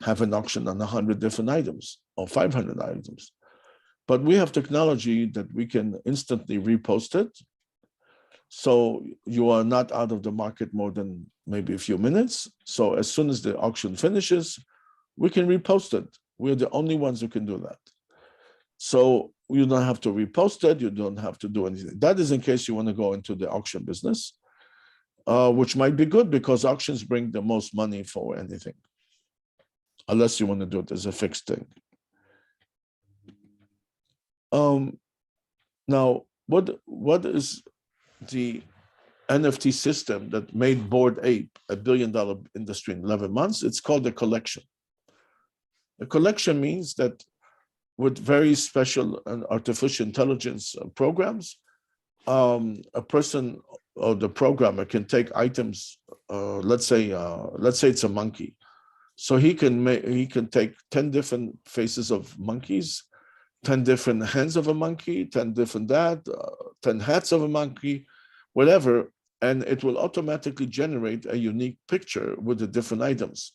have an auction on 100 different items or 500 items. But we have technology that we can instantly repost it. So you are not out of the market more than maybe a few minutes. So as soon as the auction finishes, we can repost it. We're the only ones who can do that. So you don't have to repost it. You don't have to do anything. That is in case you want to go into the auction business, which might be good because auctions bring the most money for anything, unless you want to do it as a fixed thing. Now, what is the NFT system that made Bored Ape a billion-dollar industry in 11 months? It's called a collection. A collection means that with very special and artificial intelligence programs, a person or the programmer can take items. Let's say it's a monkey, so he can take 10 different faces of monkeys, 10 different hands of a monkey, 10 different 10 hats of a monkey, whatever, and it will automatically generate a unique picture with the different items.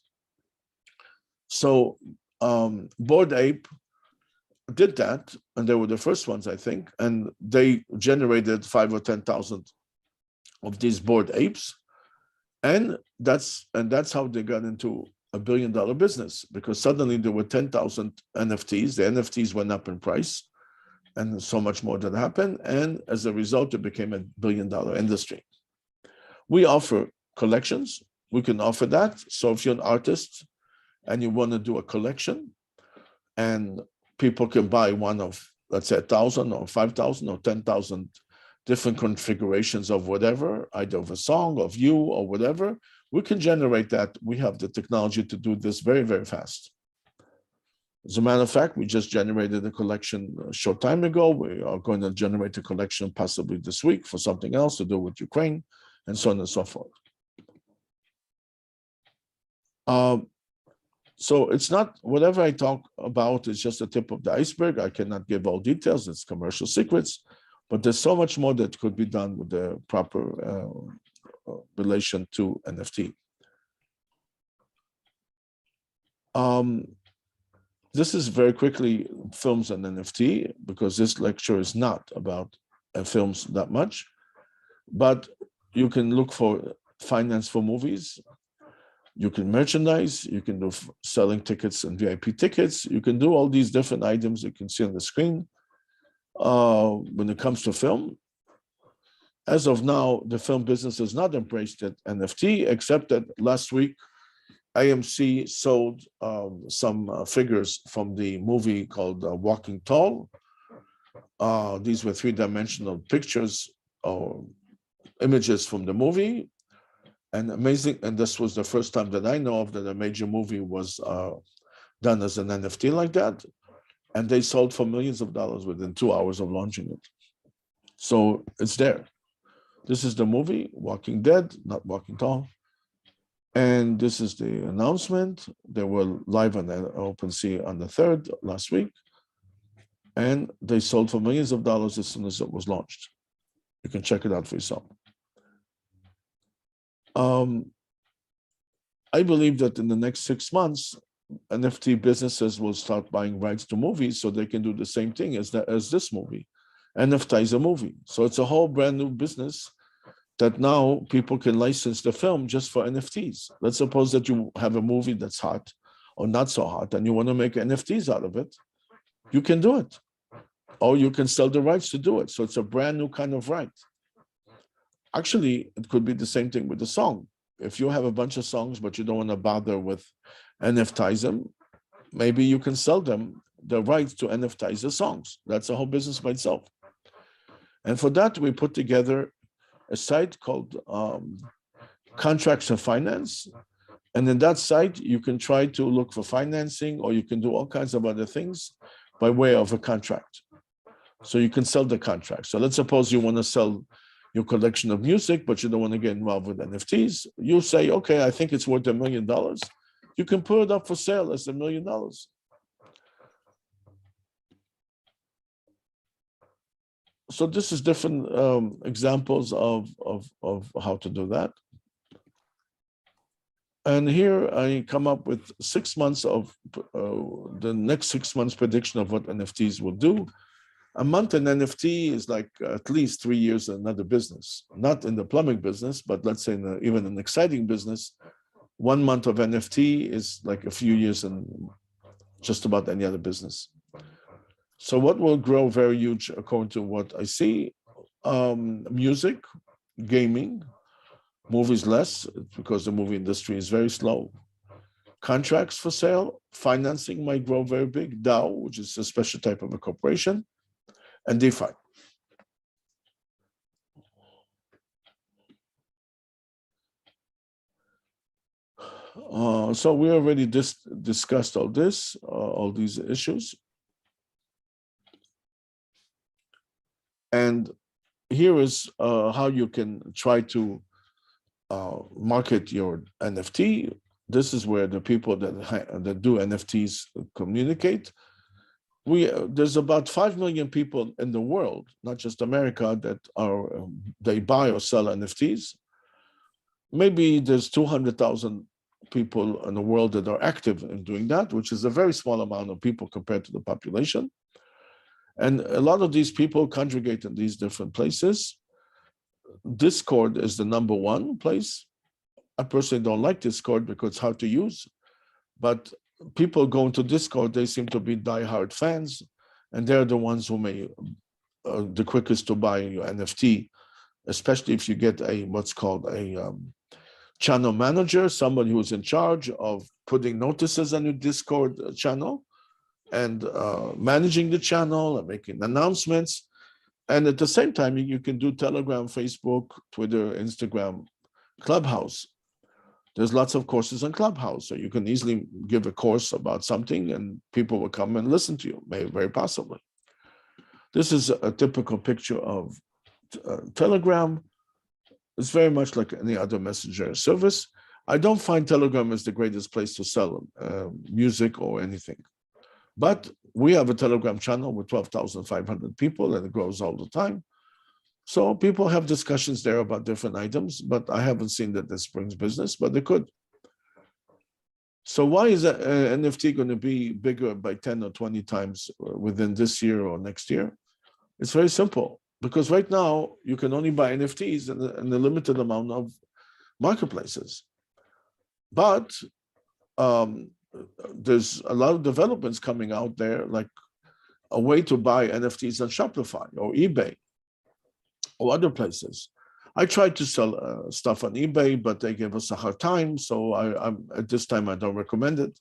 So Bored Ape did that, and they were the first ones, I think, and they generated 5,000 or 10,000 of these Bored Apes, and that's how they got into a billion-dollar business, because suddenly there were 10,000 NFTs. The NFTs went up in price, and so much more that happened, and as a result, it became a billion-dollar industry. We offer collections. We can offer that. So if you're an artist and you want to do a collection, and people can buy one of, let's say, 1,000 or 5,000 or 10,000 different configurations of whatever, either of a song, of you, or whatever, we can generate that. We have the technology to do this very, very fast. As a matter of fact, we just generated a collection a short time ago. We are going to generate a collection possibly this week for something else to do with Ukraine, and so on and so forth. So it's not, whatever I talk about is just the tip of the iceberg. I cannot give all details, it's commercial secrets, but there's so much more that could be done with the proper relation to NFT. This is very quickly films and NFT, because this lecture is not about films that much, but you can look for finance for movies. You can merchandise, you can do selling tickets and VIP tickets. You can do all these different items you can see on the screen. When it comes to film, as of now, the film business has not embraced NFT, except that last week, AMC sold some figures from the movie called Walking Tall. These were three-dimensional pictures or images from the movie. And amazing, and this was the first time that I know of that a major movie was done as an NFT like that. And they sold for millions of dollars within 2 hours of launching it. So it's there. This is the movie, Walking Dead, not Walking Tall. And this is the announcement. They were live on OpenSea on the 3rd last week. And they sold for millions of dollars as soon as it was launched. You can check it out for yourself. I believe that in the next 6 months, NFT businesses will start buying rights to movies so they can do the same thing as this movie, NFTize a movie. So it's a whole brand new business that now people can license the film just for NFTs. Let's suppose that you have a movie that's hot or not so hot and you want to make NFTs out of it. You can do it. Or you can sell the rights to do it. So it's a brand new kind of right. Actually, it could be the same thing with the song. If you have a bunch of songs, but you don't want to bother with NFTize them, maybe you can sell them the rights to NFTize the songs. That's a whole business by itself. And for that, we put together a site called Contracts and Finance. And in that site, you can try to look for financing, or you can do all kinds of other things by way of a contract. So you can sell the contract. So let's suppose you want to sell your collection of music, but you don't want to get involved with NFTs. You say, okay, I think it's worth $1 million. You can put it up for sale as $1 million. So this is different examples of how to do that. And here I come up with 6 months of the next 6 months prediction of what NFTs will do. A month in NFT is like at least 3 years in another business, not in the plumbing business, but let's say even an exciting business. 1 month of NFT is like a few years in just about any other business. So what will grow very huge according to what I see? Music, gaming, movies less because the movie industry is very slow. Contracts for sale, financing might grow very big. DAO, which is a special type of a corporation, and DeFi. So we already discussed all this, all these issues. And here is how you can try to market your NFT. This is where the people that do NFTs communicate. There's about 5 million people in the world, not just America, that they buy or sell NFTs. Maybe there's 200,000 people in the world that are active in doing that, which is a very small amount of people compared to the population. And a lot of these people congregate in these different places. Discord is the number one place. I personally don't like Discord because it's hard to use, but people going to Discord, they seem to be diehard fans, and they're the ones who may the quickest to buy your NFT, especially if you get what's called a channel manager, somebody who's in charge of putting notices on your Discord channel and managing the channel and making announcements. And at the same time, you can do Telegram, Facebook, Twitter, Instagram, Clubhouse. There's lots of courses on Clubhouse, so you can easily give a course about something and people will come and listen to you, very possibly. This is a typical picture of Telegram. It's very much like any other messenger service. I don't find Telegram is the greatest place to sell music or anything. But we have a Telegram channel with 12,500 people and it grows all the time. So people have discussions there about different items, but I haven't seen that this brings business, but they could. So why is NFT going to be bigger by 10 or 20 times within this year or next year? It's very simple, because right now you can only buy NFTs in a limited amount of marketplaces. But there's a lot of developments coming out there, like a way to buy NFTs on Shopify or eBay or other places. I tried to sell stuff on eBay, but they gave us a hard time. So at this time, I don't recommend it.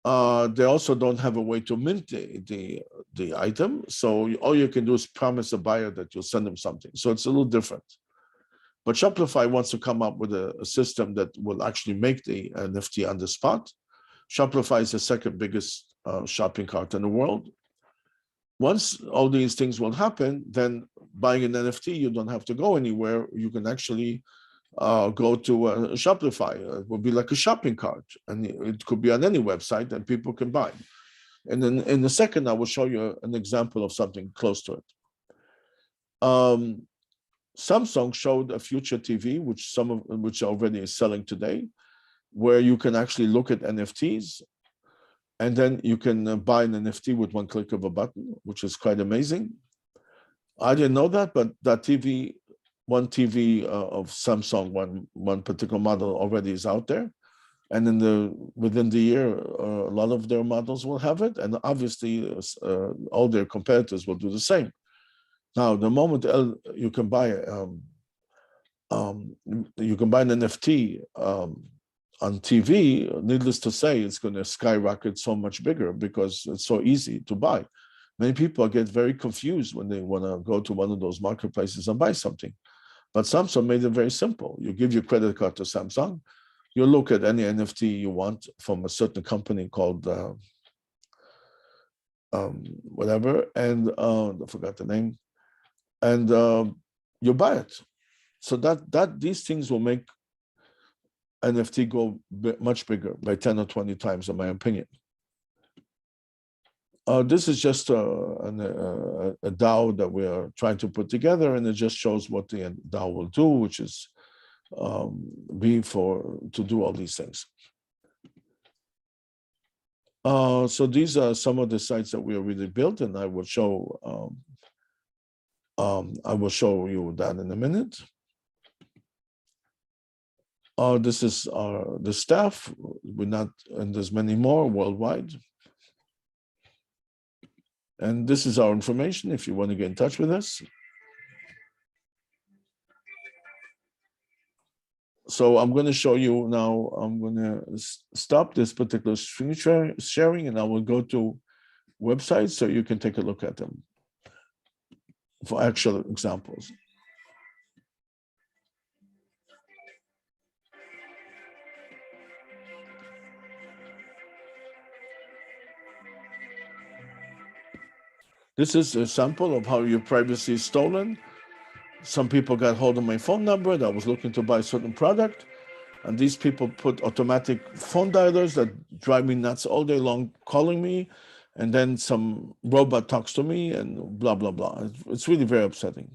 They also don't have a way to mint the item. So all you can do is promise a buyer that you'll send them something. So it's a little different. But Shopify wants to come up with a system that will actually make the NFT on the spot. Shopify is the second biggest shopping cart in the world. Once all these things will happen, then buying an NFT, you don't have to go anywhere. You can actually go to Shopify. It will be like a shopping cart, and it could be on any website, and people can buy. And then in a second, I will show you an example of something close to it. Samsung showed a future TV, which already is selling today, where you can actually look at NFTs, and then you can buy an NFT with one click of a button, which is quite amazing. I didn't know that, but that TV one TV of Samsung, one particular model already is out there, and within the year, a lot of their models will have it, and obviously all their competitors will do the same. Now, the moment you can buy an NFT on TV, needless to say, it's going to skyrocket so much bigger because it's so easy to buy. Many people get very confused when they want to go to one of those marketplaces and buy something. But Samsung made it very simple. You give your credit card to Samsung, you look at any NFT you want from a certain company called whatever, and I forgot the name, and you buy it. So that these things will make NFT go much bigger by 10 or 20 times, in my opinion. This is just a DAO that we are trying to put together, and it just shows what the DAO will do, which is to do all these things. So these are some of the sites that we already built, and I will show you that in a minute. This is the staff. And there's many more worldwide. And this is our information if you want to get in touch with us. So I'm going to show you now, I'm going to stop this particular screen sharing, and I will go to websites so you can take a look at them for actual examples. This is a sample of how your privacy is stolen. Some people got hold of my phone number that was looking to buy a certain product, and these people put automatic phone dialers that drive me nuts all day long calling me, and then some robot talks to me and blah, blah, blah. It's really very upsetting.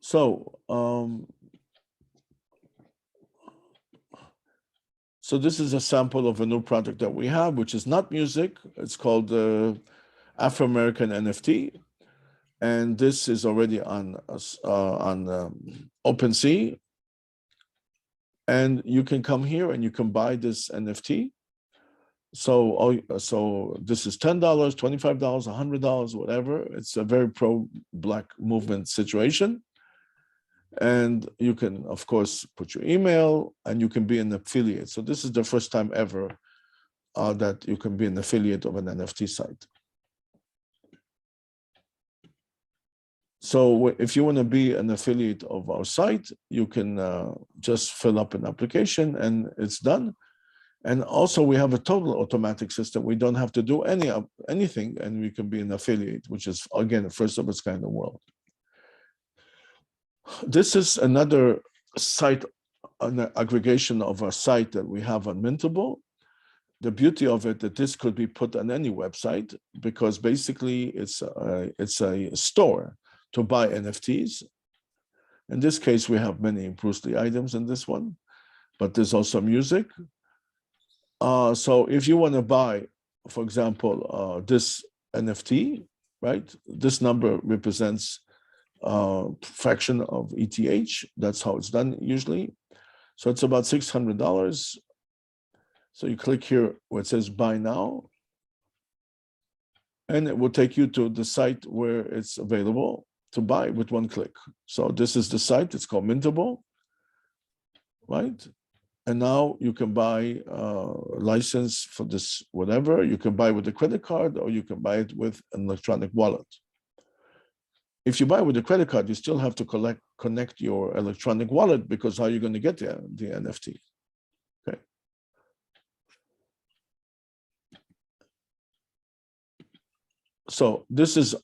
So, so this is a sample of a new project that we have, which is not music. It's called Afro-American NFT. And this is already on OpenSea. And you can come here and you can buy this NFT. So this is $10, $25, $100, whatever. It's a very pro-Black movement situation. And you can, of course, put your email, and you can be an affiliate. So this is the first time ever that you can be an affiliate of an NFT site. So if you want to be an affiliate of our site, you can just fill up an application and it's done. And also we have a total automatic system. We don't have to do anything, and we can be an affiliate, which is, again, the first of its kind in the world. This is another site, an aggregation of a site that we have on Mintable. The beauty of it that this could be put on any website, because basically it's a store to buy NFTs. In this case, we have many Bruce Lee items in this one, but there's also music. So if you want to buy, for example, this NFT, right? This number represents fraction of ETH. That's how it's done usually. So it's about $600. So you click here where it says buy now, and it will take you to the site where it's available to buy with one click. So this is the site. It's called Mintable, right? And now you can buy a license for this, whatever. You can buy with a credit card, or you can buy it with an electronic wallet. If you buy with a credit card, you still have to connect your electronic wallet, because how are you going to get the NFT? Okay. So this is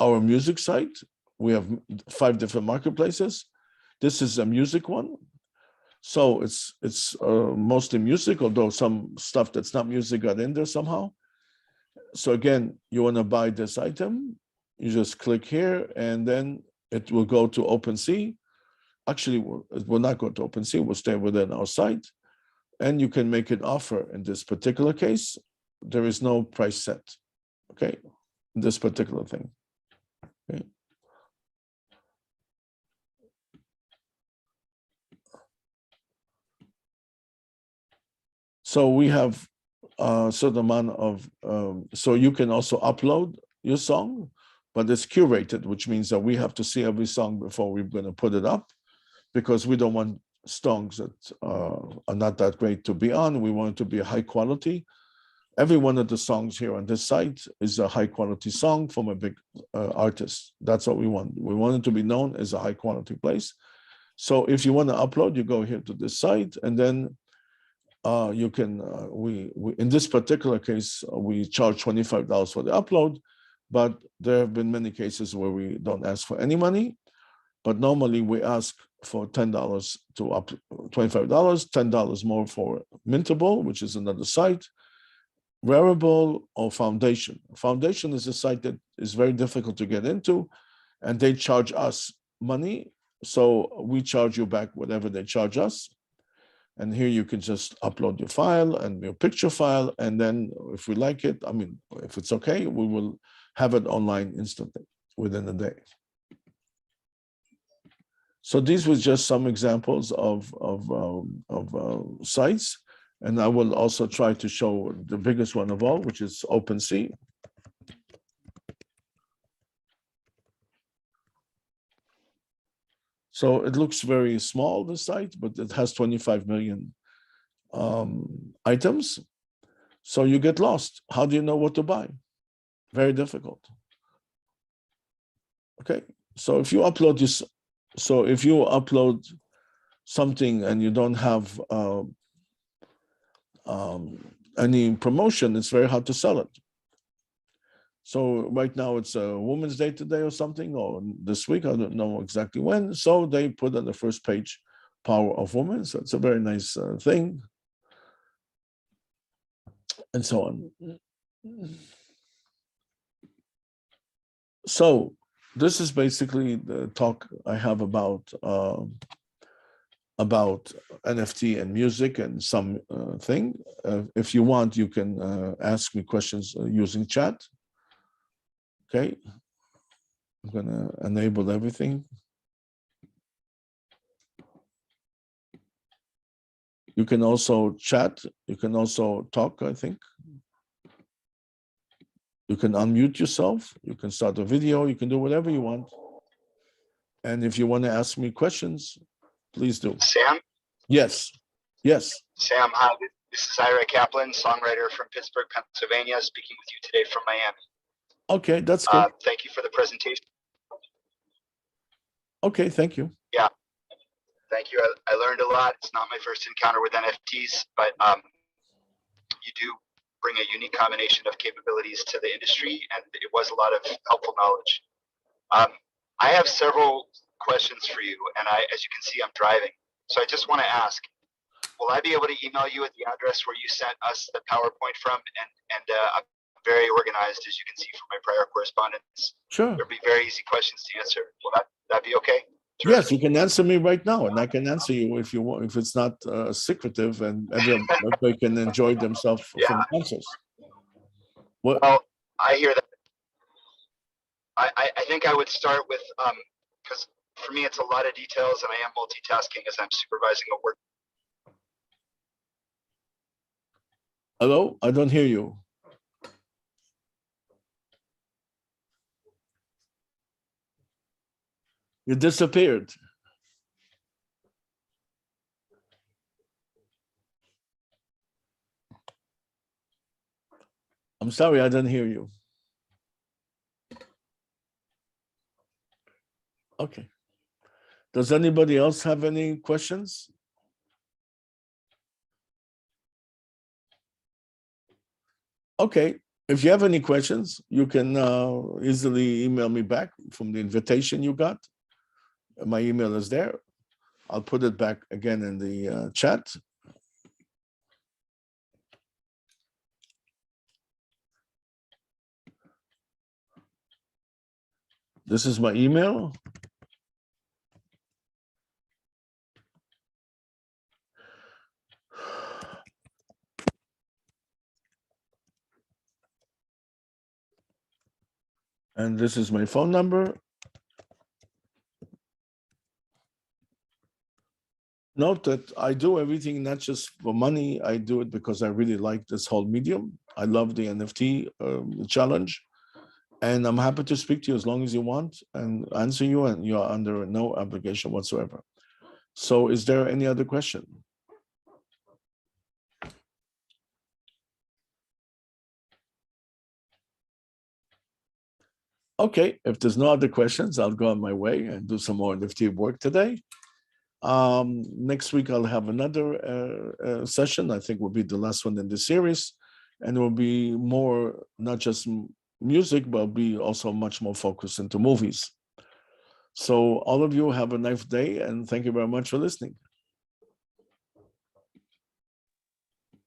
our music site. We have 5 different marketplaces. This is a music one. So it's mostly music, although some stuff that's not music got in there somehow. So again, you want to buy this item, you just click here, and then it will go to OpenSea. Actually, it will not go to OpenSea, it will stay within our site. And you can make an offer. In this particular case, there is no price set, okay, in this particular thing. Okay. So we have a certain amount of, so you can also upload your song, but it's curated, which means that we have to see every song before we're going to put it up, because we don't want songs that are not that great to be on. We want it to be high quality. Every one of the songs here on this site is a high quality song from a big artist. That's what we want. We want it to be known as a high quality place. So if you want to upload, you go here to this site, and then you can, we in this particular case, we charge $25 for the upload, but there have been many cases where we don't ask for any money, but normally we ask for $10 to up, $25, $10 more for Mintable, which is another site, Rarible, or Foundation. Foundation is a site that is very difficult to get into, and they charge us money, so we charge you back whatever they charge us. And here you can just upload your file and your picture file. And then if we like it, I mean, if it's okay, we will have it online instantly within a day. So these were just some examples of sites. And I will also try to show the biggest one of all, which is OpenSea. So it looks very small, the site, but it has 25 million items. So you get lost. How do you know what to buy? Very difficult. Okay, so if you upload this, so if you upload something and you don't have any promotion, it's very hard to sell it. So right now it's a Women's Day today or something, or this week, I don't know exactly when. So they put on the first page, Power of Women. So it's a very nice thing. And so on. So this is basically the talk I have about NFT and music and some thing. If you want, you can ask me questions using chat. Okay, I'm gonna enable everything. You can also chat. You can also talk, I think. You can unmute yourself. You can start a video. You can do whatever you want. And if you want to ask me questions, please do. Sam? Yes. Yes. Sam, hi. This is Ira Kaplan, songwriter from Pittsburgh, Pennsylvania, speaking with you today from Miami. Okay, that's good. Thank you for the presentation. Okay, thank you. Yeah, thank you. I learned a lot. It's not my first encounter with NFTs, but you do bring a unique combination of capabilities to the industry, and it was a lot of helpful knowledge. I have several questions for you, and as you can see, I'm driving. So I just want to ask, will I be able to email you at the address where you sent us the PowerPoint from? And I'm very organized, as you can see from my prior correspondence. Sure. There'll be very easy questions to answer. Will that be okay? Yes, you can answer me right now, and I can answer you if you want, if it's not secretive, and everybody can enjoy themselves from the answers. Well, I hear that. I think I would start with, because for me it's a lot of details, and I am multitasking as I'm supervising a work. Hello, I don't hear you. You disappeared. I'm sorry, I didn't hear you. Okay. Does anybody else have any questions? Okay. If you have any questions, you can easily email me back from the invitation you got. My email is there. I'll put it back again in the chat. This is my email. And this is my phone number. Note that I do everything not just for money. I do it because I really like this whole medium. I love the NFT challenge, and I'm happy to speak to you as long as you want and answer you, and you are under no obligation whatsoever. So is there any other question? Okay, if there's no other questions, I'll go on my way and do some more NFT work today. Next week, I'll have another session. I think will be the last one in the series. And it will be more, not just music, but be also much more focused into movies. So all of you have a nice day, and thank you very much for listening.